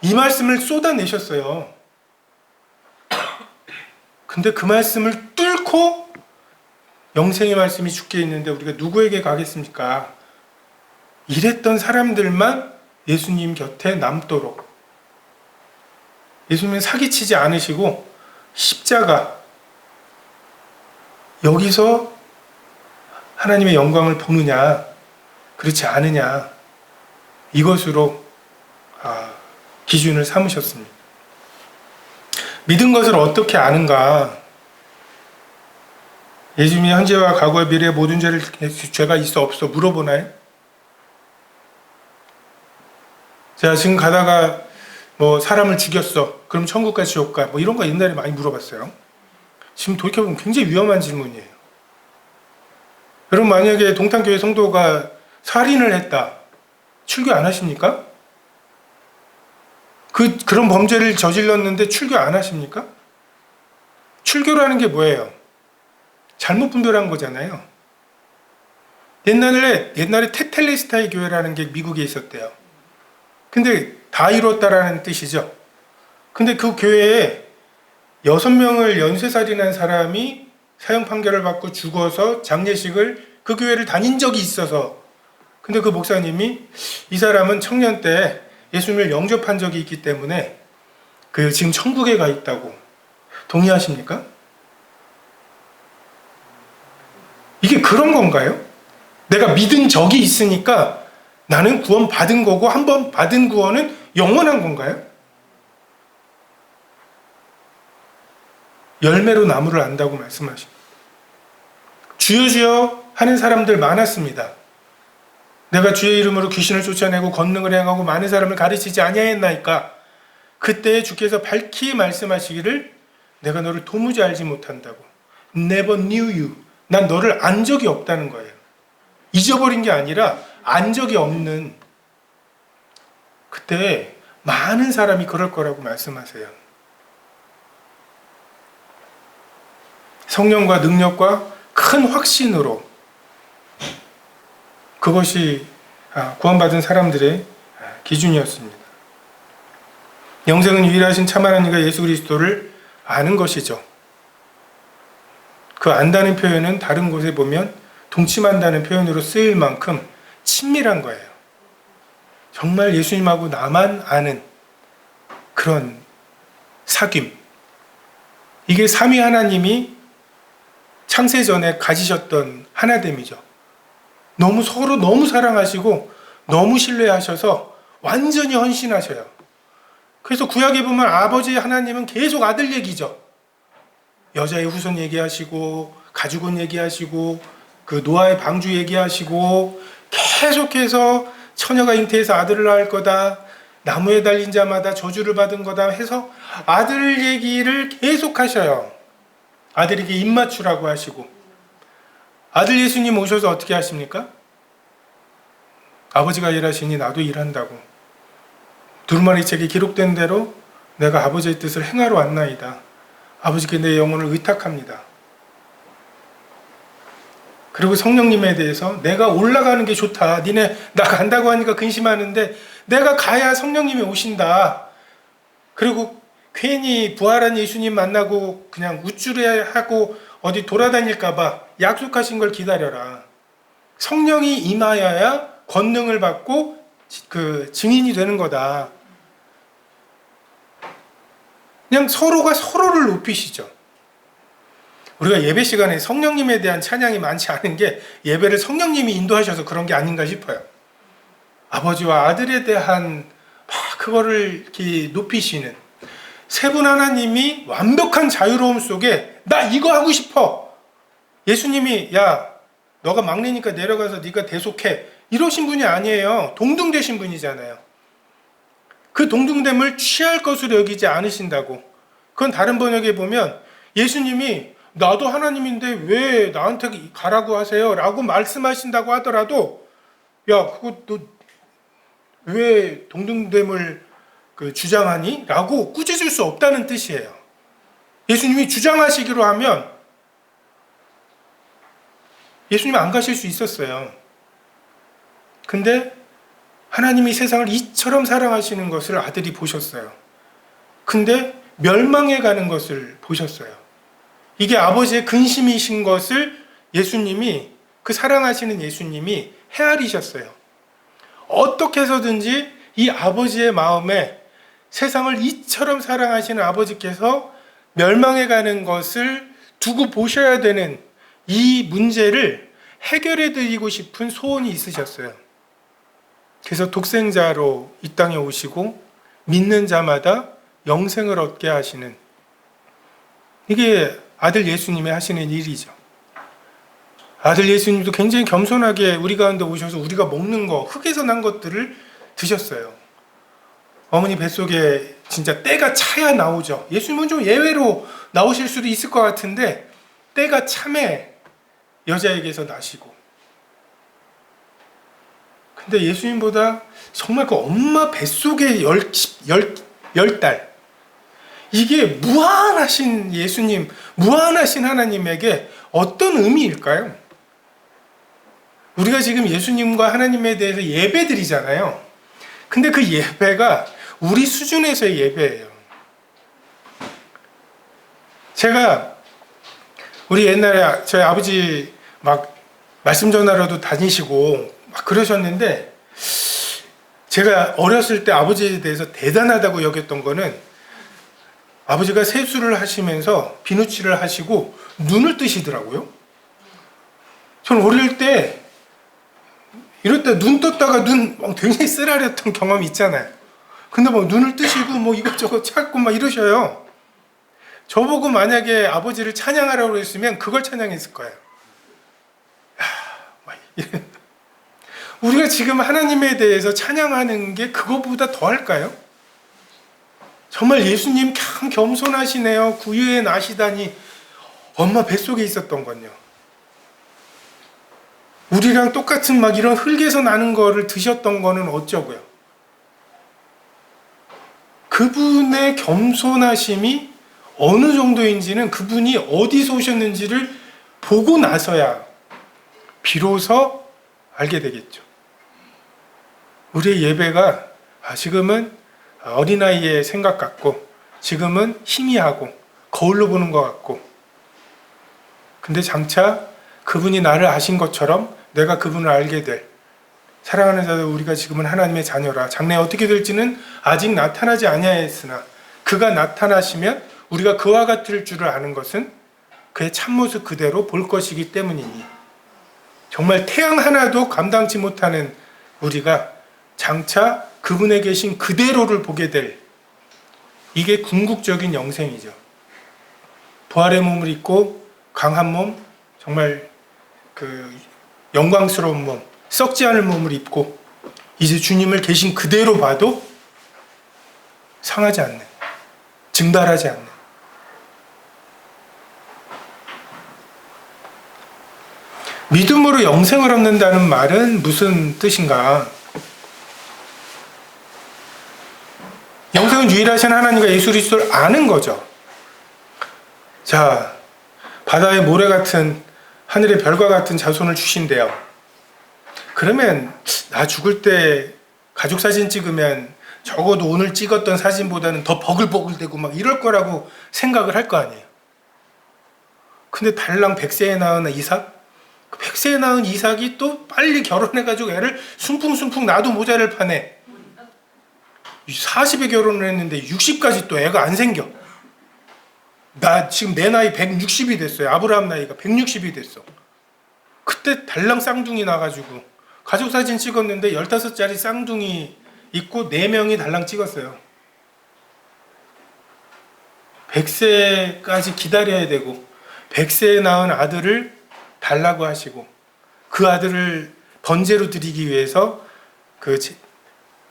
이 말씀을 쏟아내셨어요. 근데 그 말씀을 뚫고 영생의 말씀이 주께 있는데 우리가 누구에게 가겠습니까? 이랬던 사람들만 예수님 곁에 남도록, 예수님은 사기치지 않으시고 십자가, 여기서 하나님의 영광을 보느냐 그렇지 않으냐, 이것으로 기준을 삼으셨습니다. 믿은 것을 어떻게 아는가? 예수님이 현재와 과거의 미래의 모든 죄가 있어 없어 물어보나요? 제가 지금 가다가 사람을 죽였어. 그럼 천국과 지옥가? 이런 거 옛날에 많이 물어봤어요. 지금 돌이켜보면 굉장히 위험한 질문이에요. 여러분, 만약에 동탄교회 성도가 살인을 했다. 출교 안 하십니까? 그런 범죄를 저질렀는데 출교 안 하십니까? 출교라는 게 뭐예요? 잘못 분별한 거잖아요. 옛날에 테텔레스타이 교회라는 게 미국에 있었대요. 근데 다 이뤘다라는 뜻이죠. 근데 그 교회에 6명을 연쇄살인한 사람이 사형 판결을 받고 죽어서 장례식을 그 교회를 다닌 적이 있어서, 근데 그 목사님이 이 사람은 청년 때 예수님을 영접한 적이 있기 때문에 지금 천국에 가 있다고. 동의하십니까? 이게 그런 건가요? 내가 믿은 적이 있으니까 나는 구원 받은 거고, 한번 받은 구원은 영원한 건가요? 열매로 나무를 안다고 말씀하십니다. 주여 주여 하는 사람들 많았습니다. 내가 주의 이름으로 귀신을 쫓아내고 권능을 행하고 많은 사람을 가르치지 아니하였나이까? 그때 주께서 밝히 말씀하시기를 내가 너를 도무지 알지 못한다고. Never knew you. 난 너를 안 적이 없다는 거예요. 잊어버린 게 아니라 안 적이 없는. 그때 많은 사람이 그럴 거라고 말씀하세요. 성령과 능력과 큰 확신으로, 그것이 구원받은 사람들의 기준이었습니다. 영생은 유일하신 참 하나님과 예수 그리스도를 아는 것이죠. 그 안다는 표현은 다른 곳에 보면 동침한다는 표현으로 쓰일 만큼 친밀한 거예요. 정말 예수님하고 나만 아는 그런 사귐. 이게 삼위 하나님이 창세전에 가지셨던 하나됨이죠. 서로 너무 사랑하시고 너무 신뢰하셔서 완전히 헌신하셔요. 그래서 구약에 보면 아버지 하나님은 계속 아들 얘기죠. 여자의 후손 얘기하시고 가죽옷 얘기하시고 그 노아의 방주 얘기하시고 계속해서 처녀가 잉태해서 아들을 낳을 거다, 나무에 달린 자마다 저주를 받은 거다 해서 아들 얘기를 계속 하셔요. 아들에게 입맞추라고 하시고, 아들 예수님 오셔서 어떻게 하십니까? 아버지가 일하시니 나도 일한다고. 두루마리 책에 기록된 대로 내가 아버지의 뜻을 행하러 왔나이다. 아버지께 내 영혼을 의탁합니다. 그리고 성령님에 대해서 내가 올라가는 게 좋다. 니네 나 간다고 하니까 근심하는데 내가 가야 성령님이 오신다. 그리고 괜히 부활한 예수님 만나고 그냥 우쭐해하고 어디 돌아다닐까봐 약속하신 걸 기다려라. 성령이 임하여야 권능을 받고 그 증인이 되는 거다. 그냥 서로가 서로를 높이시죠. 우리가 예배 시간에 성령님에 대한 찬양이 많지 않은 게 예배를 성령님이 인도하셔서 그런 게 아닌가 싶어요. 아버지와 아들에 대한 그거를 이렇게 높이시는 세 분 하나님이 완벽한 자유로움 속에 나 이거 하고 싶어. 예수님이 야 너가 막내니까 내려가서 네가 대속해 이러신 분이 아니에요. 동등되신 분이잖아요. 그 동등됨을 취할 것으로 여기지 않으신다고. 그건 다른 번역에 보면 예수님이 나도 하나님인데 왜 나한테 가라고 하세요? 라고 말씀하신다고 하더라도 야 그거 너 왜 동등됨을 주장하니? 라고 꾸짖을 수 없다는 뜻이에요. 예수님이 주장하시기로 하면 예수님 안 가실 수 있었어요. 근데 하나님이 세상을 이처럼 사랑하시는 것을 아들이 보셨어요. 근데 멸망해 가는 것을 보셨어요. 이게 아버지의 근심이신 것을 예수님이 그 사랑하시는 예수님이 헤아리셨어요. 어떻게 해서든지 이 아버지의 마음에 세상을 이처럼 사랑하시는 아버지께서 멸망해 가는 것을 두고 보셔야 되는 이 문제를 해결해 드리고 싶은 소원이 있으셨어요. 그래서 독생자로 이 땅에 오시고 믿는 자마다 영생을 얻게 하시는 이게 아들 예수님이 하시는 일이죠. 아들 예수님도 굉장히 겸손하게 우리 가운데 오셔서 우리가 먹는 거, 흙에서 난 것들을 드셨어요. 어머니 뱃속에 진짜 때가 차야 나오죠. 예수님은 좀 예외로 나오실 수도 있을 것 같은데 때가 참에 여자에게서 나시고 근데 예수님보다 정말 그 엄마 뱃속에 열 달 이게 무한하신 예수님, 무한하신 하나님에게 어떤 의미일까요? 우리가 지금 예수님과 하나님에 대해서 예배 드리잖아요. 근데 그 예배가 우리 수준에서의 예배예요. 제가 우리 옛날에 저희 아버지 막 말씀 전하러도 다니시고 막 그러셨는데 제가 어렸을 때 아버지에 대해서 대단하다고 여겼던 거는 아버지가 세수를 하시면서 비누칠을 하시고 눈을 뜨시더라고요. 저는 어릴 때 이럴 때 눈 떴다가 눈 굉장히 쓰라렸던 경험이 있잖아요. 근데 막 눈을 뜨시고 뭐 이것저것 찾고 막 이러셔요. 저보고 만약에 아버지를 찬양하라고 했으면 그걸 찬양했을 거예요. 우리가 지금 하나님에 대해서 찬양하는 게 그거보다 더 할까요? 정말 예수님 참 겸손하시네요. 구유에 나시다니 엄마 뱃속에 있었던 건요. 우리랑 똑같은 막 이런 흙에서 나는 거를 드셨던 거는 어쩌고요. 그분의 겸손하심이 어느 정도인지는 그분이 어디서 오셨는지를 보고 나서야 비로소 알게 되겠죠. 우리의 예배가 지금은 어린아이의 생각 같고 지금은 희미하고 거울로 보는 것 같고 근데 장차 그분이 나를 아신 것처럼 내가 그분을 알게 될 사랑하는 자들 우리가 지금은 하나님의 자녀라. 장래에 어떻게 될지는 아직 나타나지 아니하였으나 그가 나타나시면 우리가 그와 같을 줄을 아는 것은 그의 참모습 그대로 볼 것이기 때문이니 정말 태양 하나도 감당치 못하는 우리가 장차 그분에 계신 그대로를 보게 될 이게 궁극적인 영생이죠. 부활의 몸을 입고 강한 몸, 정말 그 영광스러운 몸, 썩지 않을 몸을 입고 이제 주님을 계신 그대로 봐도 상하지 않는, 증발하지 않는 믿음으로 영생을 얻는다는 말은 무슨 뜻인가? 영생은 유일하신 하나님과 예수 그리스도를 아는 거죠. 자, 바다의 모래 같은 하늘의 별과 같은 자손을 주신대요. 그러면 나 죽을 때 가족 사진 찍으면 적어도 오늘 찍었던 사진보다는 더 버글버글되고 막 이럴 거라고 생각을 할 거 아니에요. 근데 달랑 100세에 낳은 이삭? 100세에 낳은 이삭이 또 빨리 결혼해가지고 애를 순풍순풍 나도 모자를 파네. 40에 결혼을 했는데 60까지 또 애가 안 생겨. 나 지금 내 나이 160이 됐어요. 아브라함 나이가 160이 됐어. 그때 달랑 쌍둥이 나가지고 가족 사진 찍었는데 15짜리 쌍둥이 있고 4명이 달랑 찍었어요. 100세까지 기다려야 되고 100세에 낳은 아들을 달라고 하시고 그 아들을 번제로 드리기 위해서 그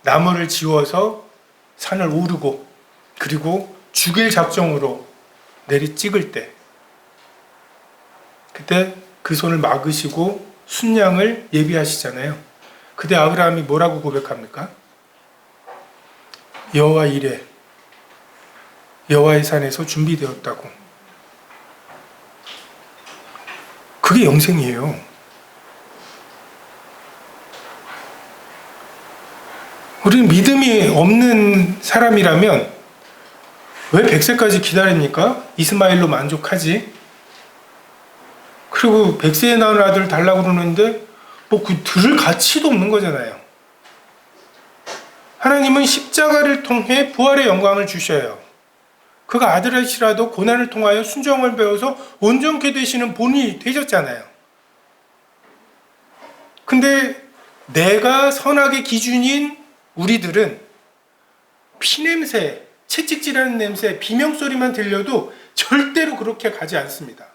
나무를 지워서 산을 오르고 그리고 죽일 작정으로 내리 찍을 때 그때 그 손을 막으시고 순양을 예비하시잖아요. 그때 아브라함이 뭐라고 고백합니까? 여호와 이레 여호와의 산에서 준비되었다고. 그게 영생이에요. 우리는 믿음이 없는 사람이라면 왜 100세까지 기다립니까? 이스마엘로 만족하지. 그리고 100세에 낳은 아들 달라고 그러는데 뭐 그 들을 가치도 없는 거잖아요. 하나님은 십자가를 통해 부활의 영광을 주셔요. 그가 아들이시라도 고난을 통하여 순종을 배워서 온전케 되시는 본이 되셨잖아요. 근데 내가 선악의 기준인 우리들은 피냄새, 채찍질하는 냄새, 비명소리만 들려도 절대로 그렇게 가지 않습니다.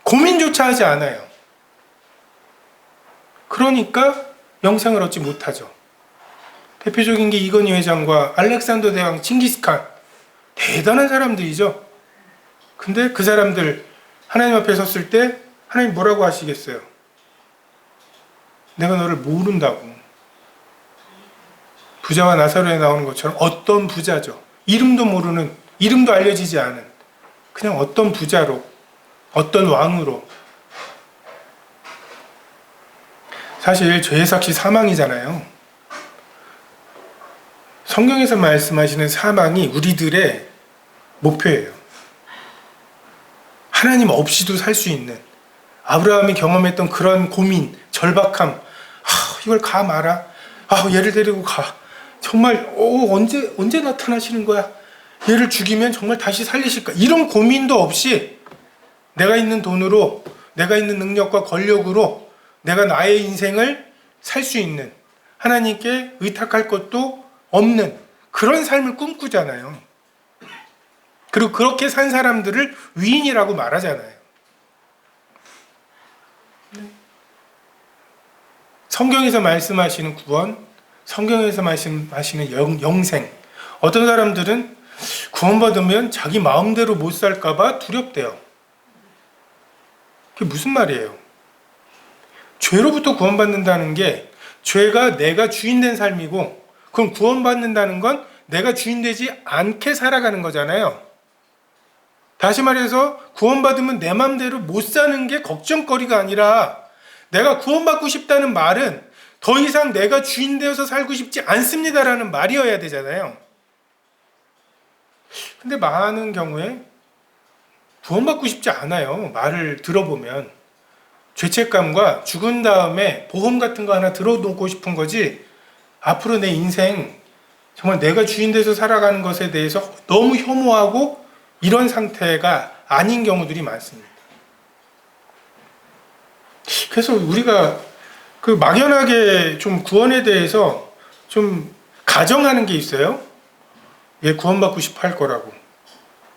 고민조차 하지 않아요. 그러니까 영생을 얻지 못하죠. 대표적인 게 이건희 회장과 알렉산더 대왕, 칭기스칸. 대단한 사람들이죠. 근데 그 사람들 하나님 앞에 섰을 때 하나님 뭐라고 하시겠어요? 내가 너를 모른다고. 부자와 나사로에 나오는 것처럼 어떤 부자죠. 이름도 모르는, 이름도 알려지지 않은 그냥 어떤 부자로, 어떤 왕으로. 사실 죄의 삭시 사망이잖아요. 성경에서 말씀하시는 사망이 우리들의 목표예요. 하나님 없이도 살 수 있는, 아브라함이 경험했던 그런 고민, 절박함, 이걸 가 마라. 얘를 데리고 가. 정말 언제 나타나시는 거야? 얘를 죽이면 정말 다시 살리실까? 이런 고민도 없이 내가 있는 돈으로, 내가 있는 능력과 권력으로 내가 나의 인생을 살 수 있는, 하나님께 의탁할 것도 없는 그런 삶을 꿈꾸잖아요. 그리고 그렇게 산 사람들을 위인이라고 말하잖아요. 성경에서 말씀하시는 구원, 성경에서 말씀하시는 영생. 어떤 사람들은 구원받으면 자기 마음대로 못 살까봐 두렵대요. 그게 무슨 말이에요? 죄로부터 구원받는다는 게 죄가 내가 주인된 삶이고, 그럼 구원받는다는 건 내가 주인되지 않게 살아가는 거잖아요. 다시 말해서 구원받으면 내 맘대로 못 사는 게 걱정거리가 아니라, 내가 구원받고 싶다는 말은 더 이상 내가 주인 되어서 살고 싶지 않습니다라는 말이어야 되잖아요. 근데 많은 경우에 구원받고 싶지 않아요. 말을 들어보면. 죄책감과 죽은 다음에 보험 같은 거 하나 들어놓고 싶은 거지, 앞으로 내 인생 정말 내가 주인 돼서 살아가는 것에 대해서 너무 혐오하고 이런 상태가 아닌 경우들이 많습니다. 그래서 우리가 그 막연하게 좀 구원에 대해서 좀 가정하는 게 있어요. 얘 구원받고 싶어 할 거라고.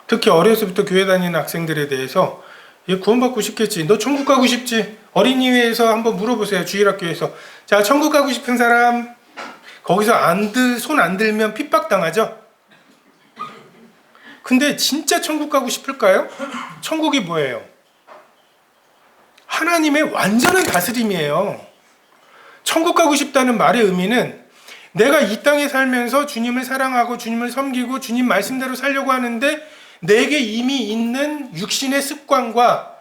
특히 어려서부터 교회 다니는 학생들에 대해서 얘 구원받고 싶겠지. 너 천국 가고 싶지? 어린이회에서 한번 물어보세요. 주일학교에서. 자, 천국 가고 싶은 사람. 거기서 손 안 들면 핍박당하죠? 근데 진짜 천국 가고 싶을까요? 천국이 뭐예요? 하나님의 완전한 다스림이에요. 천국 가고 싶다는 말의 의미는 내가 이 땅에 살면서 주님을 사랑하고 주님을 섬기고 주님 말씀대로 살려고 하는데 내게 이미 있는 육신의 습관과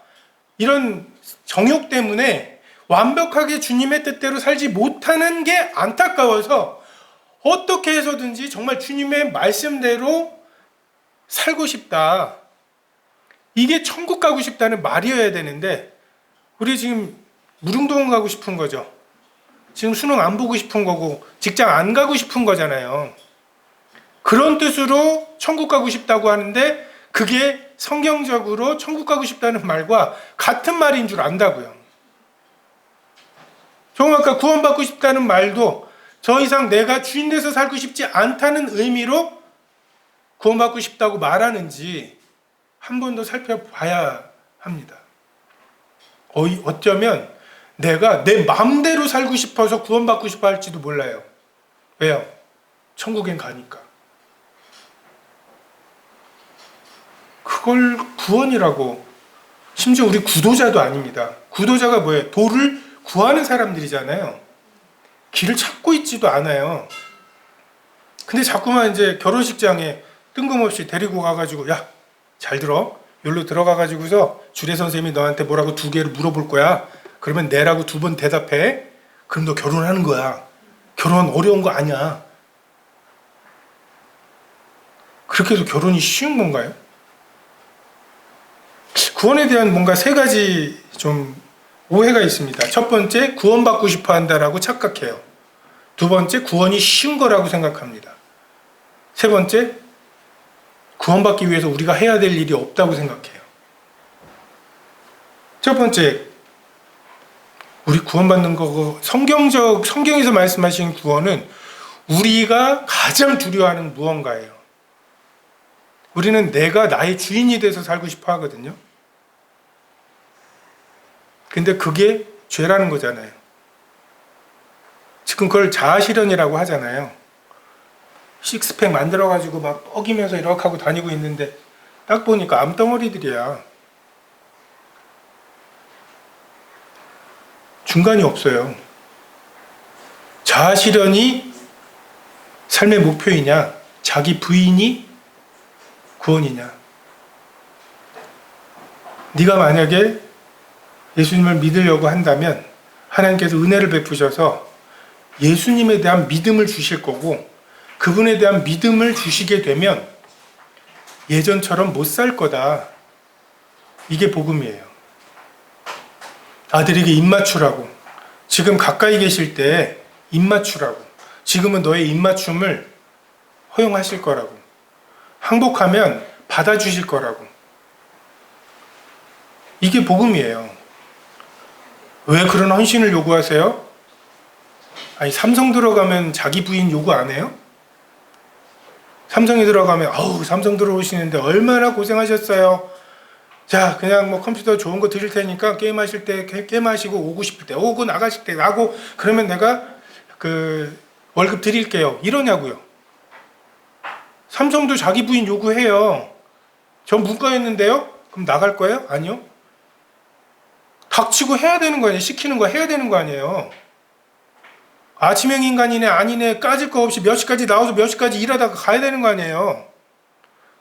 이런 정욕 때문에 완벽하게 주님의 뜻대로 살지 못하는 게 안타까워서 어떻게 해서든지 정말 주님의 말씀대로 살고 싶다. 이게 천국 가고 싶다는 말이어야 되는데 우리 지금 무릉도원 가고 싶은 거죠. 지금 수능 안 보고 싶은 거고 직장 안 가고 싶은 거잖아요. 그런 뜻으로 천국 가고 싶다고 하는데 그게 성경적으로 천국 가고 싶다는 말과 같은 말인 줄 안다고요. 조금 아까 구원받고 싶다는 말도 더 이상 내가 주인 돼서 살고 싶지 않다는 의미로 구원받고 싶다고 말하는지 한 번 더 살펴봐야 합니다. 어쩌면 내가 내 마음대로 살고 싶어서 구원받고 싶어 할지도 몰라요. 왜요? 천국엔 가니까. 그걸 구원이라고, 심지어 우리 구도자도 아닙니다. 구도자가 뭐예요? 도를 구하는 사람들이잖아요. 길을 찾고 있지도 않아요. 근데 자꾸만 이제 결혼식장에 뜬금없이 데리고 가가지고, 야, 잘 들어. 여기로 들어가가지고서 주례 선생님이 너한테 뭐라고 2개를 물어볼 거야. 그러면 네라고 2번 대답해. 그럼 너 결혼하는 거야. 결혼 어려운 거 아니야. 그렇게 해서 결혼이 쉬운 건가요? 구원에 대한 뭔가 3가지 좀 오해가 있습니다. 첫 번째, 구원받고 싶어 한다라고 착각해요. 2번째, 구원이 쉬운 거라고 생각합니다. 3번째, 구원받기 위해서 우리가 해야 될 일이 없다고 생각해요. 첫 번째, 우리 구원받는 거고, 성경에서 말씀하신 구원은 우리가 가장 두려워하는 무언가예요. 우리는 내가 나의 주인이 돼서 살고 싶어 하거든요. 근데 그게 죄라는 거잖아요. 지금 그걸 자아실현이라고 하잖아요. 식스팩 만들어가지고 막 뻐기면서 이렇게 하고 다니고 있는데 딱 보니까 암덩어리들이야. 중간이 없어요. 자아실현이 삶의 목표이냐, 자기 부인이 구원이냐. 네가 만약에 예수님을 믿으려고 한다면 하나님께서 은혜를 베푸셔서 예수님에 대한 믿음을 주실 거고, 그분에 대한 믿음을 주시게 되면 예전처럼 못 살 거다. 이게 복음이에요. 아들에게 입 맞추라고. 지금 가까이 계실 때 입 맞추라고. 지금은 너의 입 맞춤을 허용하실 거라고. 항복하면 받아주실 거라고. 이게 복음이에요. 왜 그런 헌신을 요구하세요? 아니, 삼성 들어가면 자기 부인 요구 안 해요? 삼성에 들어가면 삼성 들어오시는데 얼마나 고생하셨어요. 자, 그냥 뭐 컴퓨터 좋은 거 드릴 테니까 게임하실 때 게임하시고, 오고 싶을 때 오고, 나가실 때 나고, 그러면 내가 그 월급 드릴게요. 이러냐고요. 삼성도 자기 부인 요구해요. 전 문과였는데요? 그럼 나갈 거예요? 아니요. 닥치고 해야 되는 거 아니에요? 시키는 거 해야 되는 거 아니에요? 아침형 인간이네 아니네 까질 거 없이 몇 시까지 나와서 몇 시까지 일하다가 가야 되는 거 아니에요?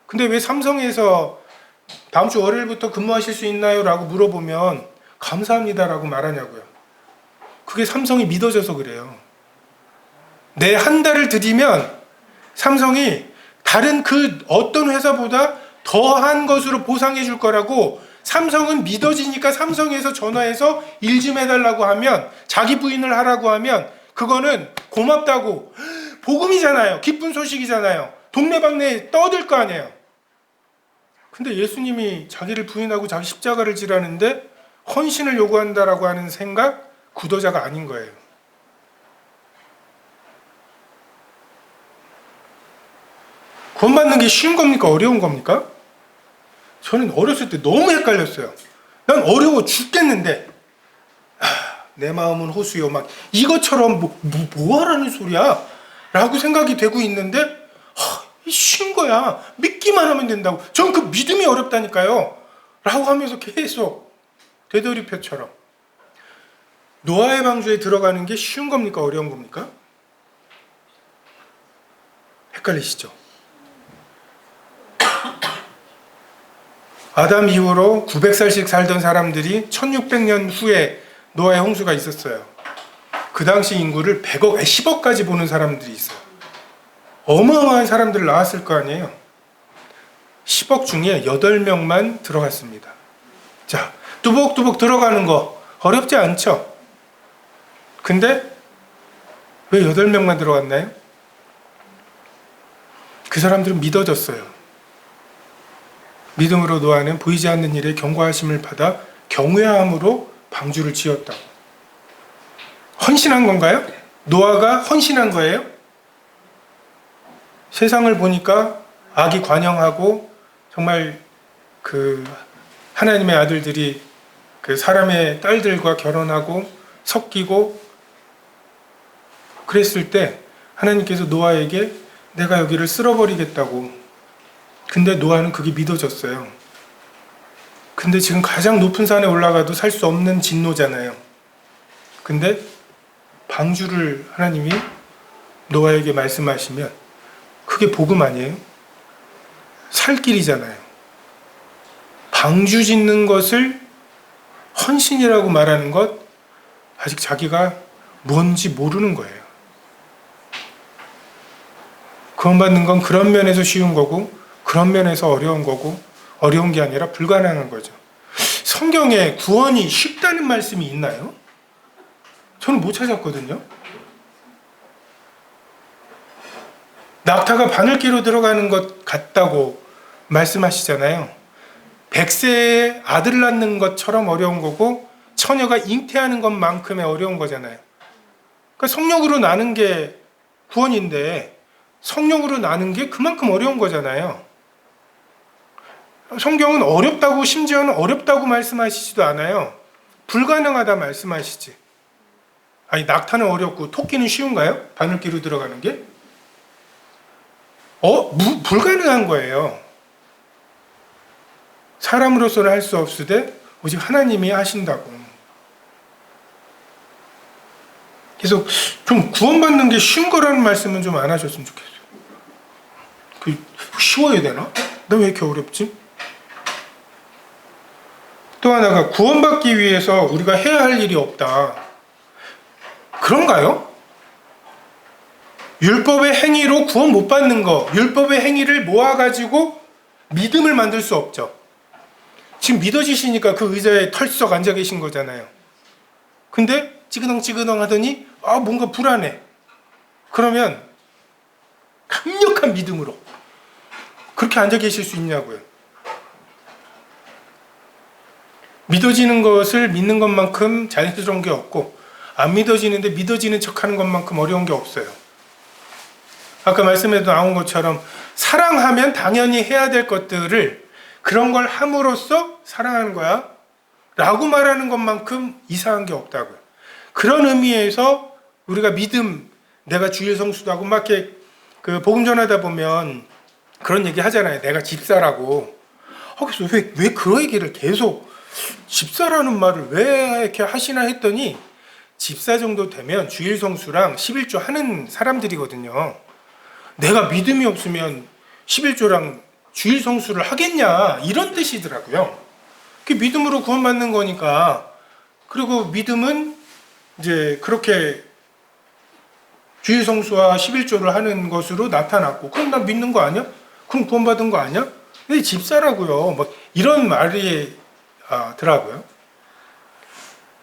근데 왜 삼성에서 다음 주 월요일부터 근무하실 수 있나요? 라고 물어보면 감사합니다라고 말하냐고요. 그게 삼성이 믿어져서 그래요. 내 한 달을 드리면 삼성이 다른 그 어떤 회사보다 더한 것으로 보상해 줄 거라고 삼성은 믿어지니까 삼성에서 전화해서 일 좀 해달라고 하면, 자기 부인을 하라고 하면 그거는 고맙다고, 복음이잖아요. 기쁜 소식이잖아요. 동네방네에 떠들 거 아니에요. 근데 예수님이 자기를 부인하고 자기 십자가를 지라는데 헌신을 요구한다라고 하는 생각, 구도자가 아닌 거예요. 구원받는 게 쉬운 겁니까? 어려운 겁니까? 저는 어렸을 때 너무 헷갈렸어요. 난 어려워 죽겠는데, 내 마음은 호수요, 막 이것처럼 뭐 하라는 소리야? 라고 생각이 되고 있는데, 쉬운 거야. 믿기만 하면 된다고. 전 그 믿음이 어렵다니까요. 라고 하면서 계속 되돌이표처럼. 노아의 방주에 들어가는 게 쉬운 겁니까? 어려운 겁니까? 헷갈리시죠? 아담 이후로 900살씩 살던 사람들이 1600년 후에 노아의 홍수가 있었어요. 그 당시 인구를 100억, 10억까지 보는 사람들이 있어요. 어마어마한 사람들 나왔을 거 아니에요. 10억 중에 8명만 들어갔습니다. 자, 뚜벅뚜벅 들어가는 거 어렵지 않죠? 근데 왜 8명만 들어갔나요? 그 사람들은 믿어졌어요. 믿음으로 노아는 보이지 않는 일에 경고하심을 받아 경외함으로 방주를 지었다고. 헌신한 건가요? 노아가 헌신한 거예요? 세상을 보니까 악이 관영하고 정말 그 하나님의 아들들이 그 사람의 딸들과 결혼하고 섞이고 그랬을 때 하나님께서 노아에게 내가 여기를 쓸어버리겠다고. 근데 노아는 그게 믿어졌어요. 근데 지금 가장 높은 산에 올라가도 살 수 없는 진노잖아요. 근데 방주를 하나님이 노아에게 말씀하시면 그게 복음 아니에요? 살 길이잖아요. 방주 짓는 것을 헌신이라고 말하는 것, 아직 자기가 뭔지 모르는 거예요. 구원받는 건 그런 면에서 쉬운 거고 그런 면에서 어려운 거고, 어려운 게 아니라 불가능한 거죠. 성경에 구원이 쉽다는 말씀이 있나요? 저는 못 찾았거든요. 낙타가 바늘기로 들어가는 것 같다고 말씀하시잖아요. 100세에 아들 낳는 것처럼 어려운 거고 처녀가 잉태하는 것만큼의 어려운 거잖아요. 그러니까 성령으로 나는 게 구원인데 성령으로 나는 게 그만큼 어려운 거잖아요. 성경은 어렵다고, 심지어는 어렵다고 말씀하시지도 않아요. 불가능하다 말씀하시지. 아니, 낙타는 어렵고 토끼는 쉬운가요? 바늘기로 들어가는 게? 불가능한 거예요. 사람으로서는 할 수 없으되 오직 하나님이 하신다고. 그래서 좀 구원받는 게 쉬운 거라는 말씀은 좀 안 하셨으면 좋겠어요. 쉬워야 되나? 나 왜 이렇게 어렵지? 또 하나가 구원받기 위해서 우리가 해야 할 일이 없다. 그런가요? 율법의 행위로 구원 못 받는 거, 율법의 행위를 모아가지고 믿음을 만들 수 없죠. 지금 믿어지시니까 그 의자에 털썩 앉아 계신 거잖아요. 근데 찌그덩찌그덩 하더니 뭔가 불안해. 그러면 강력한 믿음으로 그렇게 앉아 계실 수 있냐고요. 믿어지는 것을 믿는 것만큼 자연스러운 게 없고 안 믿어지는데 믿어지는 척하는 것만큼 어려운 게 없어요. 아까 말씀에도 나온 것처럼 사랑하면 당연히 해야 될 것들을 그런 걸 함으로써 사랑하는 거야 라고 말하는 것만큼 이상한 게 없다고요. 그런 의미에서 우리가 믿음, 내가 주일 성수도 하고 막 이렇게 그 복음 전하다 보면 그런 얘기 하잖아요. 내가 집사라고. 그래서 왜 그런 얘기를 계속 집사라는 말을 왜 이렇게 하시나 했더니 집사 정도 되면 주일 성수랑 11조 하는 사람들이거든요. 내가 믿음이 없으면 11조랑 주일 성수를 하겠냐 이런 뜻이더라고요. 그게 믿음으로 구원받는 거니까. 그리고 믿음은 이제 그렇게 주일 성수와 11조를 하는 것으로 나타났고, 그럼 나 믿는 거 아니야? 그럼 구원받은 거 아니야? 근데 집사라고요. 뭐 이런 말이 더라고요.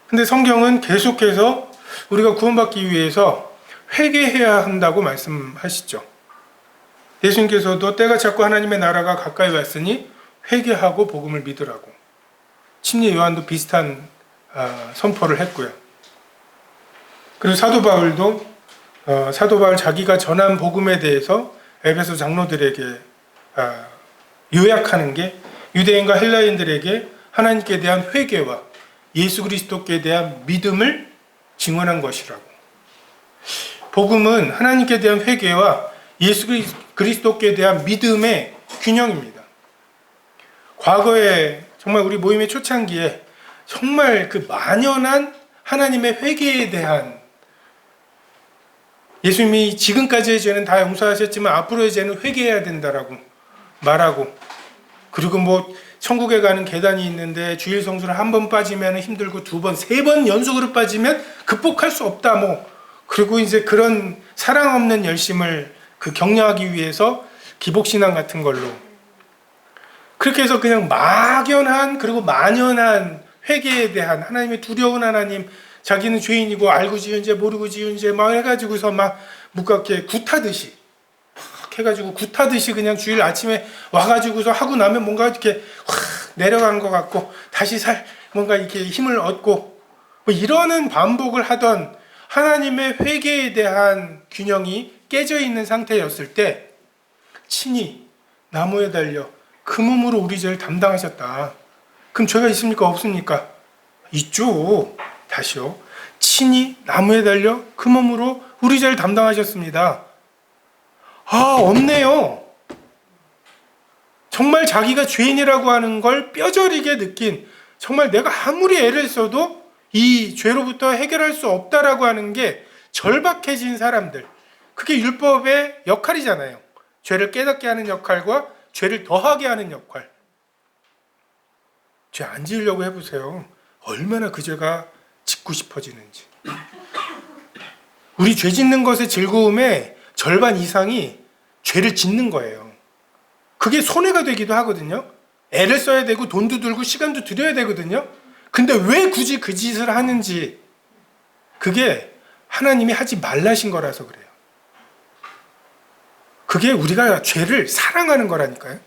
근데 성경은 계속해서 우리가 구원받기 위해서 회개해야 한다고 말씀하시죠. 예수님께서도 때가 찼고 하나님의 나라가 가까이 왔으니 회개하고 복음을 믿으라고. 침례 요한도 비슷한 선포를 했고요. 그리고 사도 바울 자기가 전한 복음에 대해서 에베소 장로들에게 요약하는 게 유대인과 헬라인들에게 하나님께 대한 회개와 예수 그리스도께 대한 믿음을 증언한 것이라고. 복음은 하나님께 대한 회개와 예수 그리스도께 대한 믿음의 균형입니다. 과거에 정말 우리 모임의 초창기에 정말 그 만연한 하나님의 회개에 대한, 예수님이 지금까지의 죄는 다 용서하셨지만 앞으로의 죄는 회개해야 된다라고 말하고, 그리고 뭐 천국에 가는 계단이 있는데 주일 성수를 한 번 빠지면 힘들고 두 번, 세 번 연속으로 빠지면 극복할 수 없다. 뭐 그리고 이제 그런 사랑 없는 열심을 격려하기 위해서 기복신앙 같은 걸로 그렇게 해서 그냥 막연한 그리고 만연한 회개에 대한 하나님의 두려운 하나님, 자기는 죄인이고 알고 지은 죄 모르고 지은 죄 막 해가지고서 막 묵갑게 굿하듯이 해가지고 굿하듯이 그냥 주일 아침에 와가지고서 하고 나면 뭔가 이렇게 확 내려간 것 같고 다시 뭔가 이렇게 힘을 얻고 뭐 이러는 반복을 하던 하나님의 회개에 대한 균형이 깨져 있는 상태였을 때 친히 나무에 달려 그 몸으로 우리 죄를 담당하셨다. 그럼 죄가 있습니까? 없습니까? 있죠. 다시요. 친히 나무에 달려 그 몸으로 우리 죄를 담당하셨습니다. 아, 없네요. 정말 자기가 죄인이라고 하는 걸 뼈저리게 느낀, 정말 내가 아무리 애를 써도 이 죄로부터 해결할 수 없다라고 하는 게 절박해진 사람들. 그게 율법의 역할이잖아요. 죄를 깨닫게 하는 역할과 죄를 더하게 하는 역할. 죄 안 지으려고 해보세요. 얼마나 그 죄가 짓고 싶어지는지. 우리 죄 짓는 것의 즐거움의 절반 이상이 죄를 짓는 거예요. 그게 손해가 되기도 하거든요. 애를 써야 되고 돈도 들고 시간도 들여야 되거든요. 근데 왜 굳이 그 짓을 하는지, 그게 하나님이 하지 말라신 거라서 그래요. 그게 우리가 죄를 사랑하는 거라니까요.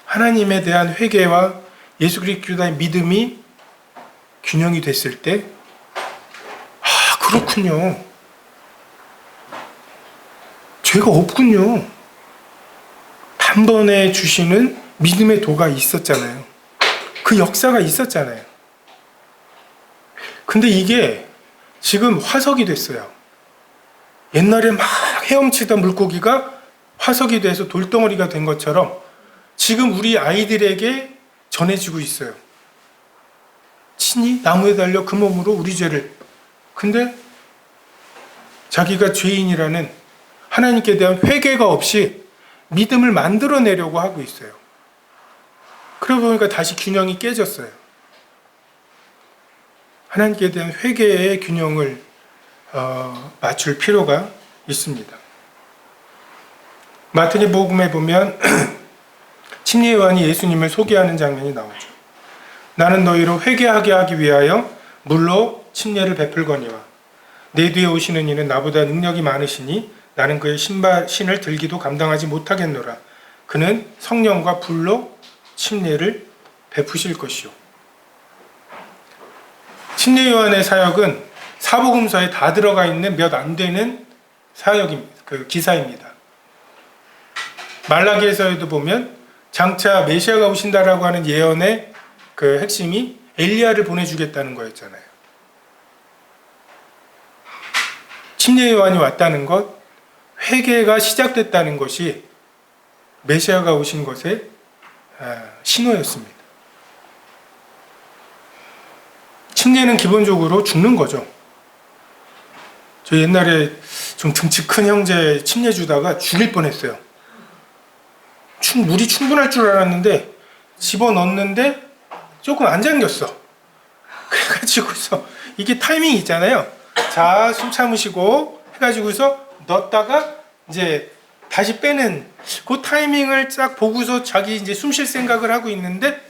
하나님에 대한 회개와 예수 그리스도의 믿음이 균형이 됐을 때, 아, 그렇군요. 죄가 없군요. 단번에 주시는 믿음의 도가 있었잖아요. 그 역사가 있었잖아요. 근데 이게 지금 화석이 됐어요. 옛날에 막 헤엄치던 물고기가 화석이 돼서 돌덩어리가 된 것처럼 지금 우리 아이들에게 전해지고 있어요. 친히 나무에 달려 그 몸으로 우리 죄를. 근데 자기가 죄인이라는 하나님께 대한 회개가 없이 믿음을 만들어내려고 하고 있어요. 그러고 보니까 다시 균형이 깨졌어요. 하나님께 대한 회개의 균형을 맞출 필요가 있습니다. 마태복음에 보면 침례 요한이 예수님을 소개하는 장면이 나오죠. 나는 너희로 회개하게 하기 위하여 물로 침례를 베풀거니와 내 뒤에 오시는 이는 나보다 능력이 많으시니 나는 그의 신을 들기도 감당하지 못하겠노라. 그는 성령과 불로 침례를 베푸실 것이요. 침례 요한의 사역은 사복음서에 다 들어가 있는 몇 안 되는 사역입니다. 기사입니다. 말라기에서도 보면 장차 메시아가 오신다라고 하는 예언의 핵심이 엘리야를 보내주겠다는 거였잖아요. 침례 요한이 왔다는 것, 회개가 시작됐다는 것이 메시아가 오신 것의 신호였습니다. 침례는 기본적으로 죽는 거죠. 저 옛날에 좀 등치 큰 형제 침례 주다가 죽일 뻔했어요. 물이 충분할 줄 알았는데 집어넣었는데 조금 안 잠겼어. 그래가지고서 이게 타이밍이 있잖아요. 자, 숨 참으시고 해가지고서 넣었다가 이제 다시 빼는 그 타이밍을 딱 보고서 자기 이제 숨 쉴 생각을 하고 있는데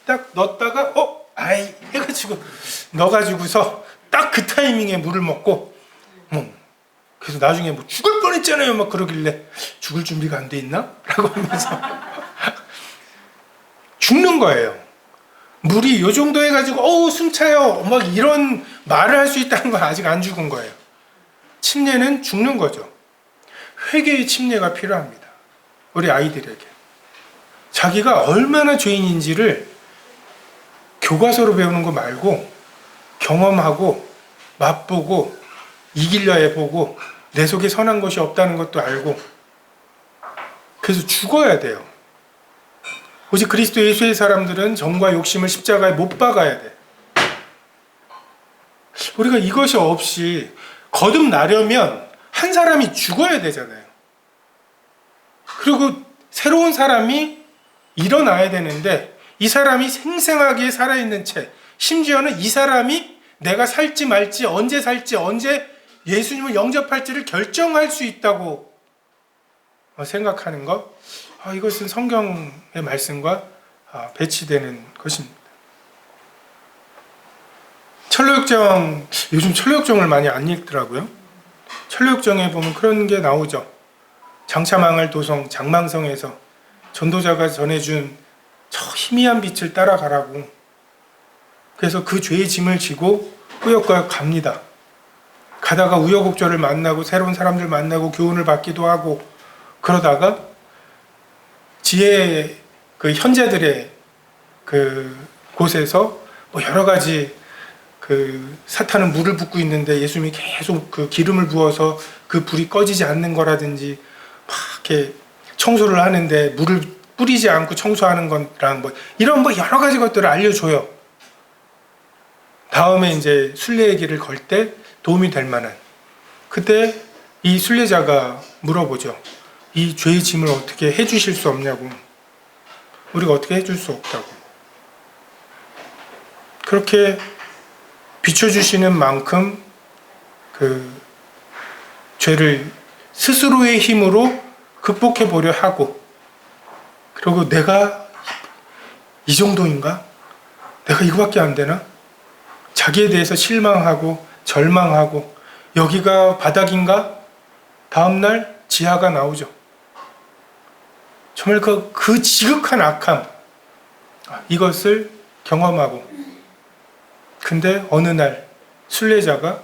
딱 넣었다가 아이 해가지고 넣어가지고서 딱 그 타이밍에 물을 먹고 그래서 나중에 뭐 죽을 뻔했잖아요 막 그러길래 죽을 준비가 안 돼 있나? 라고 하면서 죽는 거예요. 물이 요 정도 해가지고 숨 차요 막 이런 말을 할 수 있다는 건 아직 안 죽은 거예요. 침례는 죽는 거죠. 회개의 침례가 필요합니다. 우리 아이들에게 자기가 얼마나 죄인인지를 교과서로 배우는 거 말고 경험하고 맛보고 이기려 해보고 내 속에 선한 것이 없다는 것도 알고 그래서 죽어야 돼요. 오직 그리스도 예수의 사람들은 정과 욕심을 십자가에 못 박아야 돼. 우리가 이것이 없이 거듭나려면 한 사람이 죽어야 되잖아요. 그리고 새로운 사람이 일어나야 되는데 이 사람이 생생하게 살아있는 채, 심지어는 이 사람이 내가 살지 말지, 언제 살지, 언제 예수님을 영접할지를 결정할 수 있다고 생각하는 것, 이것은 성경의 말씀과 배치되는 것입니다. 철로역정, 요즘 철로역정을 많이 안 읽더라고요. 철로역정에 보면 그런 게 나오죠. 장차 망할 도성 장망성에서 전도자가 전해준 저 희미한 빛을 따라가라고. 그래서 그 죄의 짐을 지고 꾸역꾸역 갑니다. 가다가 우여곡절을 만나고 새로운 사람들 만나고 교훈을 받기도 하고, 그러다가 지혜 그 현자들의 그 곳에서 뭐 여러 가지 그 사탄은 물을 붓고 있는데 예수님이 계속 그 기름을 부어서 그 불이 꺼지지 않는 거라든지, 막 이렇게 청소를 하는데 물을 뿌리지 않고 청소하는 거랑 뭐 이런 뭐 여러 가지 것들을 알려줘요. 다음에 이제 순례의 길을 걸 때 도움이 될 만한, 그때 이 순례자가 물어보죠. 이 죄의 짐을 어떻게 해주실 수 없냐고. 우리가 어떻게 해줄 수 없다고. 그렇게 비춰주시는 만큼 그 죄를 스스로의 힘으로 극복해 보려 하고, 그리고 내가 이 정도인가? 내가 이거밖에 안 되나? 자기에 대해서 실망하고 절망하고, 여기가 바닥인가? 다음날 지하가 나오죠. 정말 그 지극한 악함, 이것을 경험하고, 근데 어느 날 순례자가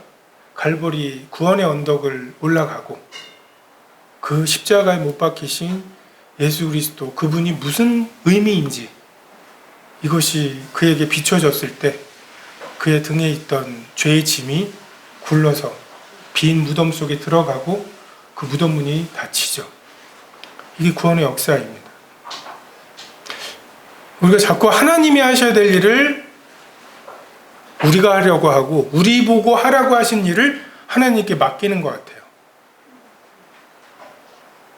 갈보리 구원의 언덕을 올라가고 그 십자가에 못 박히신 예수 그리스도, 그분이 무슨 의미인지 이것이 그에게 비춰졌을 때 그의 등에 있던 죄의 짐이 굴러서 빈 무덤 속에 들어가고 그 무덤 문이 닫히죠. 이게 구원의 역사입니다. 우리가 자꾸 하나님이 하셔야 될 일을 우리가 하려고 하고, 우리 보고 하라고 하신 일을 하나님께 맡기는 것 같아요.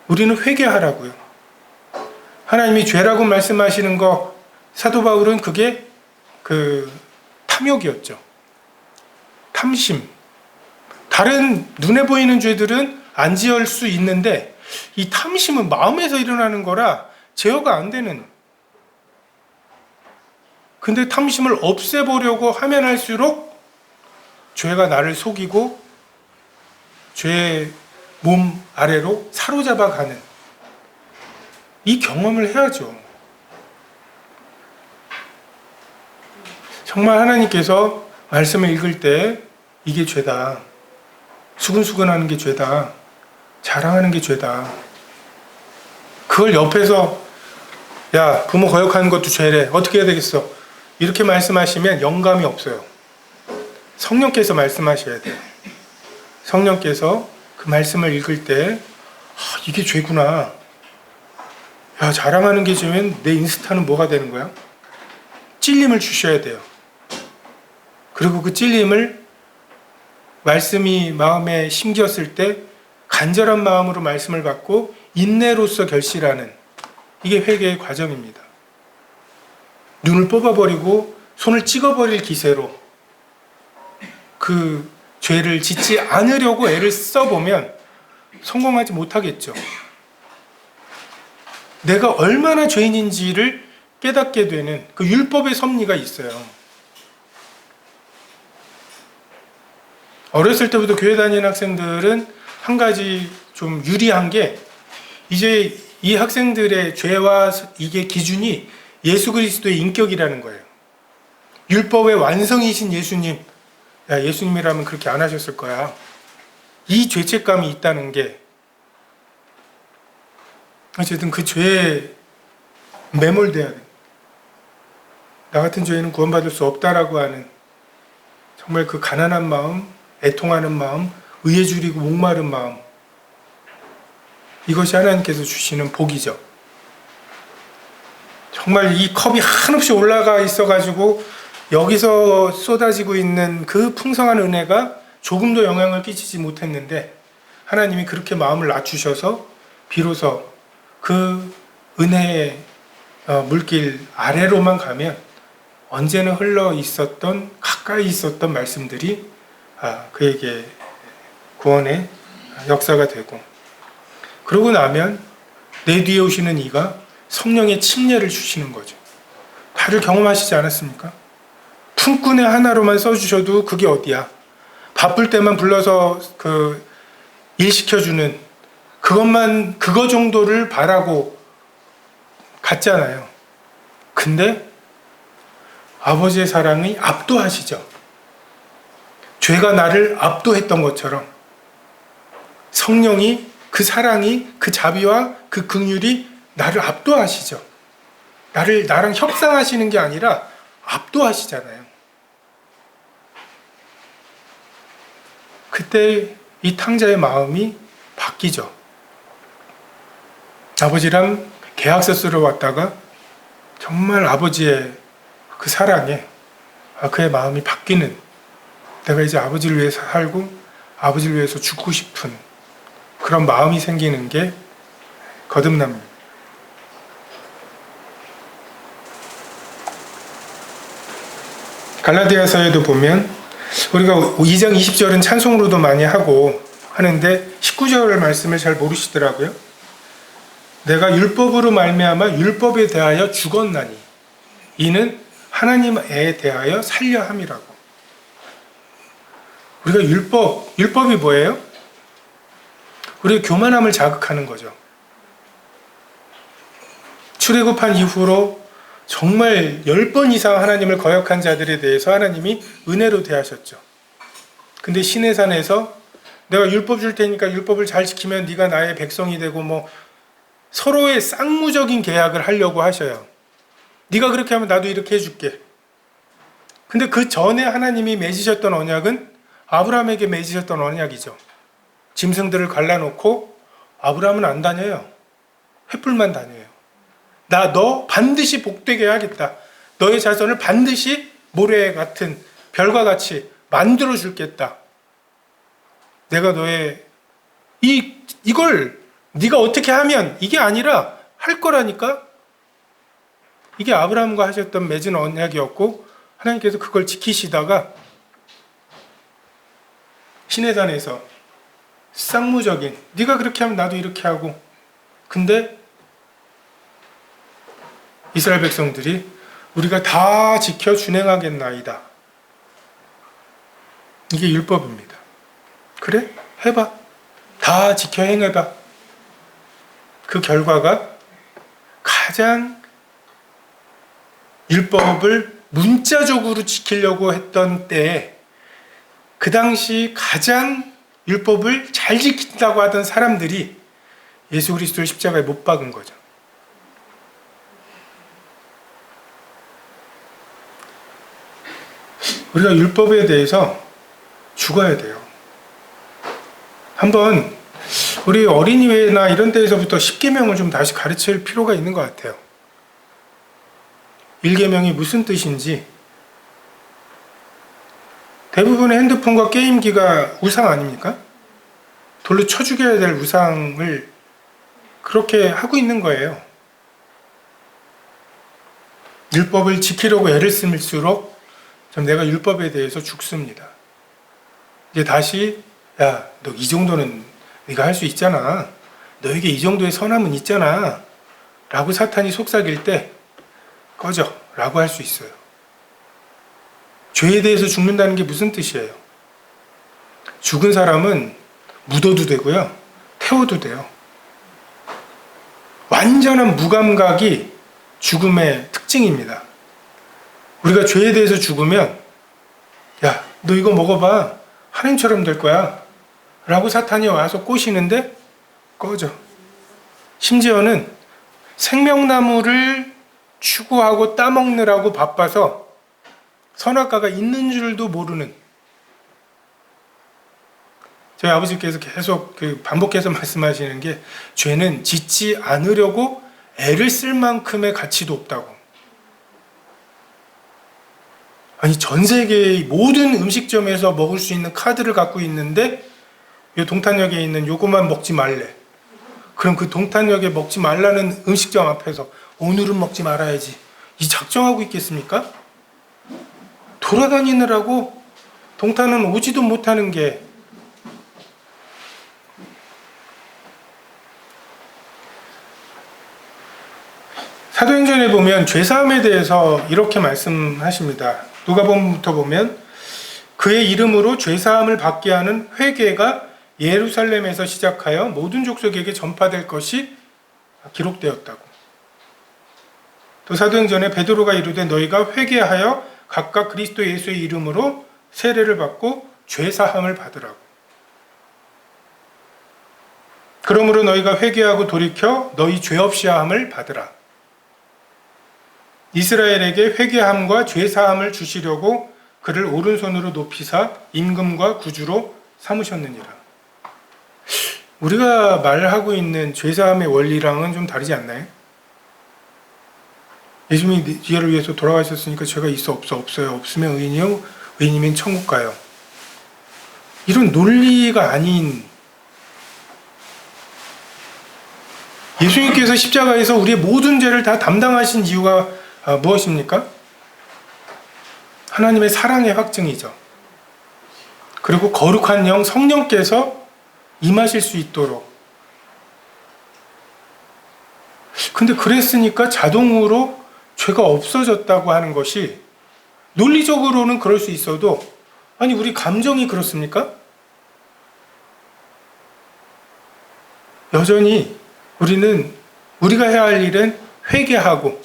우리는 회개하라고요. 하나님이 죄라고 말씀하시는 거, 사도 바울은 그게 그 탐욕이었죠. 탐심. 다른 눈에 보이는 죄들은 안 지을 수 있는데 이 탐심은 마음에서 일어나는 거라 제어가 안 되는. 근데 탐심을 없애보려고 하면 할수록 죄가 나를 속이고 죄의 몸 아래로 사로잡아가는 이 경험을 해야죠. 정말 하나님께서 말씀을 읽을 때 이게 죄다, 수근수근하는 게 죄다, 자랑하는 게 죄다, 그걸 옆에서 야 부모 거역하는 것도 죄래, 어떻게 해야 되겠어, 이렇게 말씀하시면 영감이 없어요. 성령께서 말씀하셔야 돼요. 성령께서 그 말씀을 읽을 때 이게 죄구나, 야 자랑하는 게 죄면 내 인스타는 뭐가 되는 거야? 찔림을 주셔야 돼요. 그리고 그 찔림을 말씀이 마음에 심겼을 때 간절한 마음으로 말씀을 받고 인내로서 결실하는, 이게 회개의 과정입니다. 눈을 뽑아버리고 손을 찍어버릴 기세로 그 죄를 짓지 않으려고 애를 써보면 성공하지 못하겠죠. 내가 얼마나 죄인인지를 깨닫게 되는 그 율법의 섭리가 있어요. 어렸을 때부터 교회 다니는 학생들은 한 가지 좀 유리한 게, 이제 이 학생들의 죄와 이게 기준이 예수 그리스도의 인격이라는 거예요. 율법의 완성이신 예수님, 야 예수님이라면 그렇게 안 하셨을 거야, 이 죄책감이 있다는 게, 어쨌든 그 죄에 매몰돼야 돼. 나 같은 죄인은 구원받을 수 없다라고 하는 정말 그 가난한 마음, 애통하는 마음, 의에 줄이고 목마른 마음, 이것이 하나님께서 주시는 복이죠. 정말 이 컵이 한없이 올라가 있어가지고 여기서 쏟아지고 있는 그 풍성한 은혜가 조금도 영향을 끼치지 못했는데 하나님이 그렇게 마음을 낮추셔서 비로소 그 은혜의 물길 아래로만 가면 언제나 흘러 있었던, 가까이 있었던 말씀들이 그에게 구원의 역사가 되고, 그러고 나면 내 뒤에 오시는 이가 성령의 침례를 주시는 거죠. 다들 경험하시지 않았습니까? 품꾼의 하나로만 써주셔도 그게 어디야? 바쁠 때만 불러서 일 시켜주는 그거 정도를 바라고 갔잖아요. 근데 아버지의 사랑이 압도하시죠. 죄가 나를 압도했던 것처럼 성령이, 그 사랑이, 그 자비와 그 긍휼이 나를 압도하시죠. 나랑 협상하시는 게 아니라 압도하시잖아요. 그때 이 탕자의 마음이 바뀌죠. 아버지랑 계약서 쓰러 왔다가 정말 아버지의 그 사랑에 그의 마음이 바뀌는, 내가 이제 아버지를 위해서 살고 아버지를 위해서 죽고 싶은 그런 마음이 생기는 게 거듭납니다. 갈라디아서에도 보면 우리가 2장 20절은 찬송으로도 많이 하고 하는데 19절 말씀을 잘 모르시더라고요. 내가 율법으로 말미암아 율법에 대하여 죽었나니 이는 하나님에 대하여 살려 함이라고. 우리가 율법이 뭐예요? 우리의 교만함을 자극하는 거죠. 출애굽한 이후로 정말 10번 이상 하나님을 거역한 자들에 대해서 하나님이 은혜로 대하셨죠. 근데 시내산에서 내가 율법 줄 테니까 율법을 잘 지키면 네가 나의 백성이 되고 서로의 쌍무적인 계약을 하려고 하셔요. 네가 그렇게 하면 나도 이렇게 해줄게. 근데 그 전에 하나님이 맺으셨던 언약은 아브라함에게 맺으셨던 언약이죠. 짐승들을 갈라놓고 아브라함은 안 다녀요. 횃불만 다녀요. 너 반드시 복되게 하겠다. 너의 자손을 반드시 모래 같은 별과 같이 만들어 줄겠다. 내가 너의 이걸 네가 어떻게 하면, 이게 아니라 할 거라니까. 이게 아브라함과 하셨던 맺은 언약이었고 하나님께서 그걸 지키시다가 시내산에서 쌍무적인, 네가 그렇게 하면 나도 이렇게 하고, 근데 이스라엘 백성들이 우리가 다 지켜 준행하겠나이다. 이게 율법입니다. 그래? 해봐. 다 지켜 행해봐. 그 결과가 가장 율법을 문자적으로 지키려고 했던 때에 그 당시 가장 율법을 잘 지킨다고 하던 사람들이 예수 그리스도를 십자가에 못 박은 거죠. 우리가 율법에 대해서 죽어야 돼요. 한번 우리 어린이회나 이런 데에서부터 10계명을 좀 다시 가르칠 필요가 있는 것 같아요. 1계명이 무슨 뜻인지. 대부분의 핸드폰과 게임기가 우상 아닙니까? 돌로 쳐 죽여야 될 우상을 그렇게 하고 있는 거예요. 율법을 지키려고 애를 쓸수록 좀 내가 율법에 대해서 죽습니다. 이제 다시 야, 너 이 정도는 네가 할 수 있잖아. 너에게 이 정도의 선함은 있잖아. 라고 사탄이 속삭일 때 꺼져 라고 할 수 있어요. 죄에 대해서 죽는다는 게 무슨 뜻이에요? 죽은 사람은 묻어도 되고요. 태워도 돼요. 완전한 무감각이 죽음의 특징입니다. 우리가 죄에 대해서 죽으면 야, 너 이거 먹어봐. 하나님처럼 될 거야. 라고 사탄이 와서 꼬시는데 꺼져. 심지어는 생명나무를 추구하고 따먹느라고 바빠서 선악과가 있는 줄도 모르는, 저희 아버지께서 계속 반복해서 말씀하시는 게 죄는 짓지 않으려고 애를 쓸 만큼의 가치도 없다고. 아니, 전 세계의 모든 음식점에서 먹을 수 있는 카드를 갖고 있는데 이 동탄역에 있는 요거만 먹지 말래. 그럼 그 동탄역에 먹지 말라는 음식점 앞에서 오늘은 먹지 말아야지 이 작정하고 있겠습니까? 돌아다니느라고 동탄은 오지도 못하는 게 사도행전에 보면 죄사함에 대해서 이렇게 말씀하십니다. 누가복음부터 보면 그의 이름으로 죄사함을 받게 하는 회개가 예루살렘에서 시작하여 모든 족속에게 전파될 것이 기록되었다고. 또 사도행전에 베드로가 이르되 너희가 회개하여 각각 그리스도 예수의 이름으로 세례를 받고 죄사함을 받으라고. 그러므로 너희가 회개하고 돌이켜 너희 죄 없이 함을 받으라. 이스라엘에게 회개함과 죄사함을 주시려고 그를 오른손으로 높이사 임금과 구주로 삼으셨느니라. 우리가 말하고 있는 죄사함의 원리랑은 좀 다르지 않나요? 예수님이 죄를 위해서 돌아가셨으니까 죄가 있어 없어 없어요. 없으면 의인이요 의인이면 천국 가요. 이런 논리가 아닌 예수님께서 십자가에서 우리의 모든 죄를 다 담당하신 이유가 무엇입니까? 하나님의 사랑의 확증이죠. 그리고 거룩한 영 성령께서 임하실 수 있도록. 근데 그랬으니까 자동으로 죄가 없어졌다고 하는 것이 논리적으로는 그럴 수 있어도 아니 우리 감정이 그렇습니까? 여전히 우리는 우리가 해야 할 일은 회개하고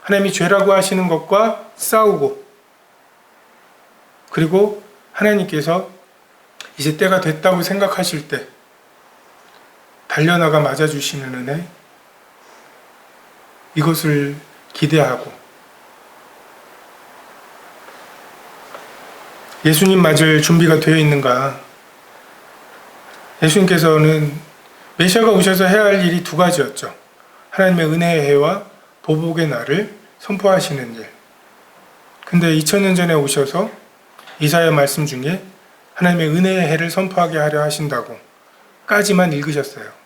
하나님이 죄라고 하시는 것과 싸우고 그리고 하나님께서 이제 때가 됐다고 생각하실 때 달려나가 맞아주시는 은혜 이것을 기대하고 예수님 맞을 준비가 되어 있는가? 예수님께서는 메시아가 오셔서 해야 할 일이 두 가지였죠. 하나님의 은혜의 해와 보복의 날을 선포하시는 일. 근데 2000년 전에 오셔서 이사야 말씀 중에 하나님의 은혜의 해를 선포하게 하려 하신다고 까지만 읽으셨어요.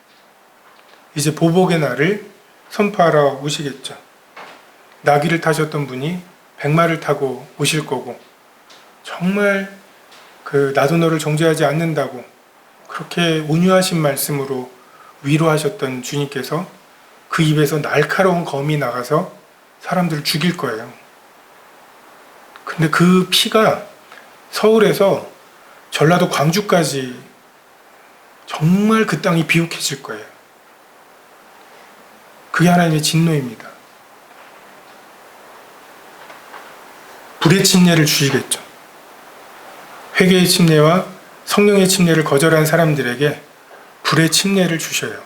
이제 보복의 날을 선포하러 오시겠죠. 나귀를 타셨던 분이 백마를 타고 오실 거고 정말 나도 너를 정죄하지 않는다고 그렇게 온유하신 말씀으로 위로하셨던 주님께서 그 입에서 날카로운 검이 나가서 사람들을 죽일 거예요. 근데 그 피가 서울에서 전라도 광주까지 정말 그 땅이 비옥해질 거예요. 그게 하나님의 진노입니다. 불의 침례를 주시겠죠. 회개의 침례와 성령의 침례를 거절한 사람들에게 불의 침례를 주셔요.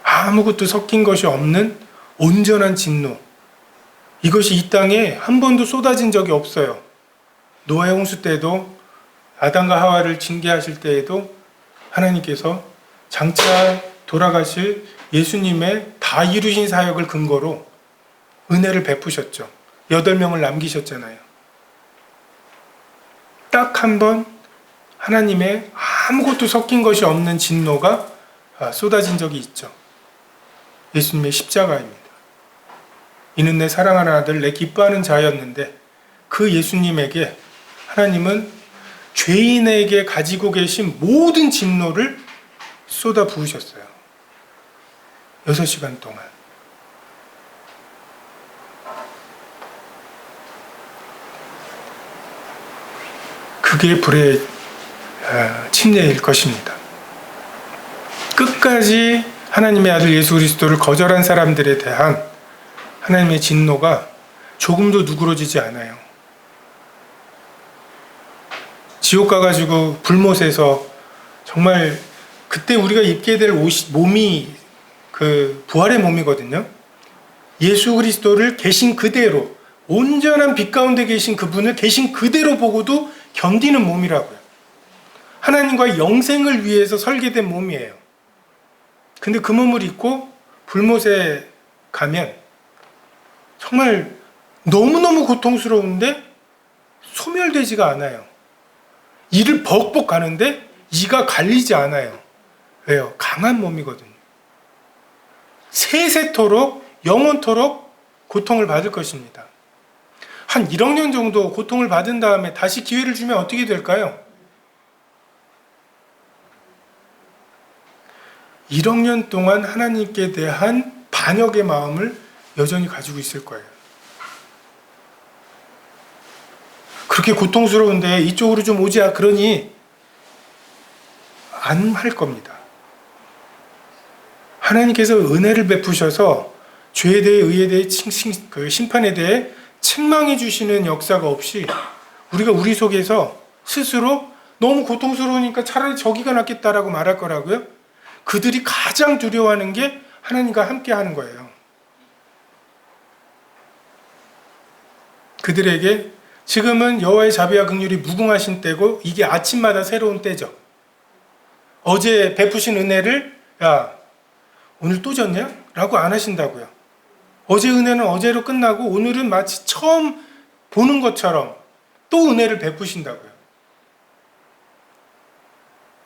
아무것도 섞인 것이 없는 온전한 진노. 이것이 이 땅에 한 번도 쏟아진 적이 없어요. 노아의 홍수 때도 아담과 하와를 징계하실 때에도 하나님께서 장차 돌아가실 예수님의 다 이루신 사역을 근거로 은혜를 베푸셨죠. 8명을 남기셨잖아요. 딱 한 번 하나님의 아무것도 섞인 것이 없는 진노가 쏟아진 적이 있죠. 예수님의 십자가입니다. 이는 내 사랑하는 아들 내 기뻐하는 자였는데 그 예수님에게 하나님은 죄인에게 가지고 계신 모든 진노를 쏟아 부으셨어요. 6시간 동안. 그게 불의 침례일 것입니다. 끝까지 하나님의 아들 예수 그리스도를 거절한 사람들에 대한 하나님의 진노가 조금도 누그러지지 않아요. 지옥 가가지고 불못에서 정말 그때 우리가 입게 될 몸이 부활의 몸이거든요. 예수 그리스도를 계신 그대로 온전한 빛 가운데 계신 그분을 계신 그대로 보고도 견디는 몸이라고요. 하나님과의 영생을 위해서 설계된 몸이에요. 근데 그 몸을 입고 불못에 가면 정말 너무너무 고통스러운데 소멸되지가 않아요. 이를 벅벅 가는데 이가 갈리지 않아요. 왜요? 강한 몸이거든요. 세세토록 영원토록 고통을 받을 것입니다. 한 1억 년 정도 고통을 받은 다음에 다시 기회를 주면 어떻게 될까요? 1억 년 동안 하나님께 대한 반역의 마음을 여전히 가지고 있을 거예요. 그렇게 고통스러운데 이쪽으로 좀 오자 그러니 안 할 겁니다. 하나님께서 은혜를 베푸셔서 죄에 대해 의에 대해 심판에 대해 책망해 주시는 역사가 없이 우리가 우리 속에서 스스로 너무 고통스러우니까 차라리 저기가 낫겠다라고 말할 거라고요? 그들이 가장 두려워하는 게 하나님과 함께 하는 거예요. 그들에게 지금은 여호와의 자비와 긍휼이 무궁하신 때고 이게 아침마다 새로운 때죠. 어제 베푸신 은혜를 야 오늘 또 졌냐? 라고 안 하신다고요. 어제 은혜는 어제로 끝나고 오늘은 마치 처음 보는 것처럼 또 은혜를 베푸신다고요.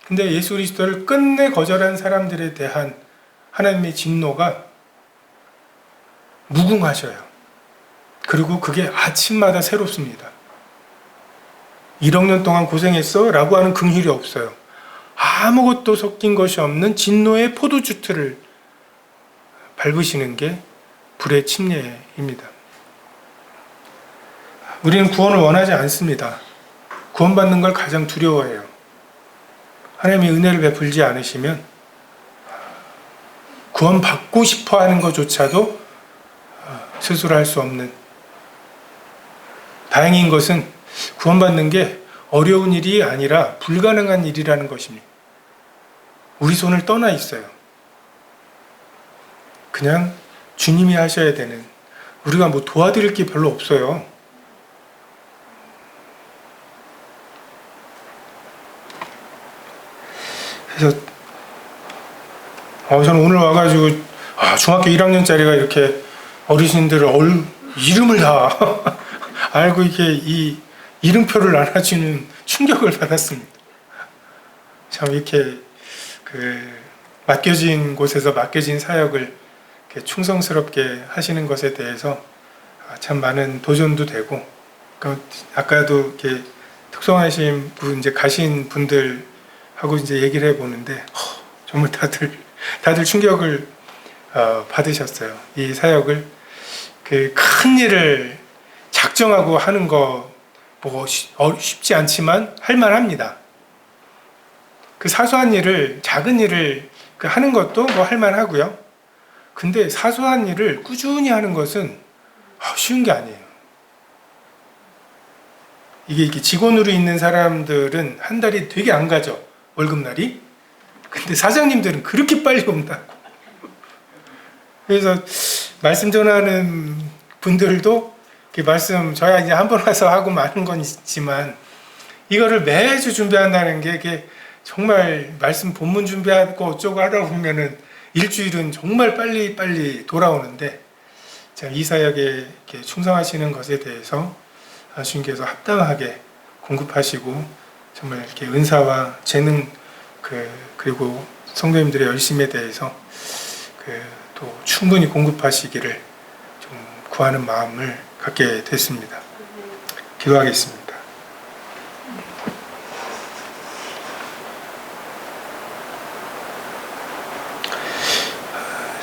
근데 예수 그리스도를 끝내 거절한 사람들에 대한 하나님의 진노가 무궁하셔요. 그리고 그게 아침마다 새롭습니다. 1억 년 동안 고생했어? 라고 하는 긍휼이 없어요. 아무것도 섞인 것이 없는 진노의 포도주틀을 밟으시는 게 불의 침례입니다. 우리는 구원을 원하지 않습니다. 구원받는 걸 가장 두려워해요. 하나님이 은혜를 베풀지 않으시면 구원받고 싶어 하는 것조차도 스스로 할 수 없는, 다행인 것은 구원받는 게 어려운 일이 아니라 불가능한 일이라는 것입니다. 우리 손을 떠나 있어요. 그냥 주님이 하셔야 되는, 우리가 뭐 도와드릴 게 별로 없어요. 그래서 저는 오늘 와가지고 중학교 1학년짜리가 이렇게 어르신들을 이름을 다 알고 이렇게 이 이름표를 나눠주는 충격을 받았습니다. 참 이렇게 맡겨진 곳에서 맡겨진 사역을 이렇게 충성스럽게 하시는 것에 대해서 참 많은 도전도 되고, 아까도 이렇게 특성하신 분, 이제 가신 분들하고 이제 얘기를 해보는데, 정말 다들 충격을 받으셨어요. 이 사역을, 큰 일을 작정하고 하는 거, 쉽지 않지만 할만합니다. 사소한 일을, 작은 일을 하는 것도 할만하고요. 근데 사소한 일을 꾸준히 하는 것은 쉬운 게 아니에요. 이게 직원으로 있는 사람들은 한 달이 되게 안 가죠. 월급날이. 근데 사장님들은 그렇게 빨리 온다고. 그래서 말씀 전하는 분들도 말씀 저야 이제 한 번 와서 하고 마는 건 있지만 이거를 매주 준비한다는 게 정말 말씀 본문 준비하고 어쩌고 하다 보면은 일주일은 정말 빨리 돌아오는데, 이 사역에 충성하시는 것에 대해서 주님께서 합당하게 공급하시고 정말 이렇게 은사와 재능 그리고 성도님들의 열심에 대해서 또 충분히 공급하시기를 좀 구하는 마음을 갖게 됐습니다. 기도하겠습니다.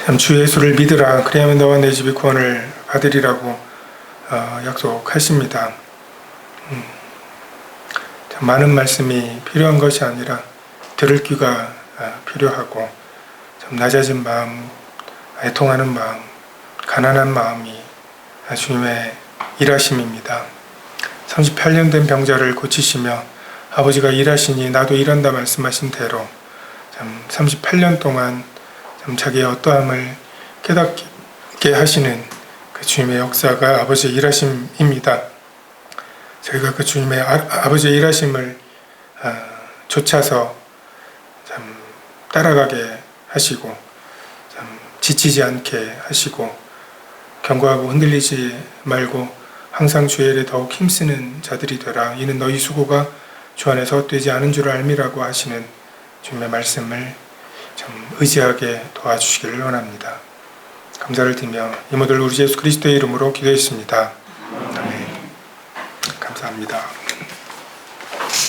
참 주 예수를 믿으라, 그리하면 너와 내 집이 구원을 받으리라고 약속하십니다. 참 많은 말씀이 필요한 것이 아니라 들을 귀가 필요하고, 참 낮아진 마음, 애통하는 마음, 가난한 마음이 주님의 일하심입니다. 38년 된 병자를 고치시며 아버지가 일하시니 나도 일한다 말씀하신 대로 참 38년 동안 참 자기의 어떠함을 깨닫게 하시는 주님의 역사가 아버지의 일하심입니다. 저희가 주님의 아버지의 일하심을 좇아서 참 따라가게 하시고, 참 지치지 않게 하시고, 견고하고 흔들리지 말고 항상 주의 일에 더욱 힘쓰는 자들이 되라. 이는 너희 수고가 주 안에서 헛되지 않은 줄 알미라고 하시는 주님의 말씀을 좀 의지하게 도와주시기를 원합니다. 감사를 드리며 이 모든 우리 예수 그리스도의 이름으로 기도했습니다. 아멘. 감사합니다.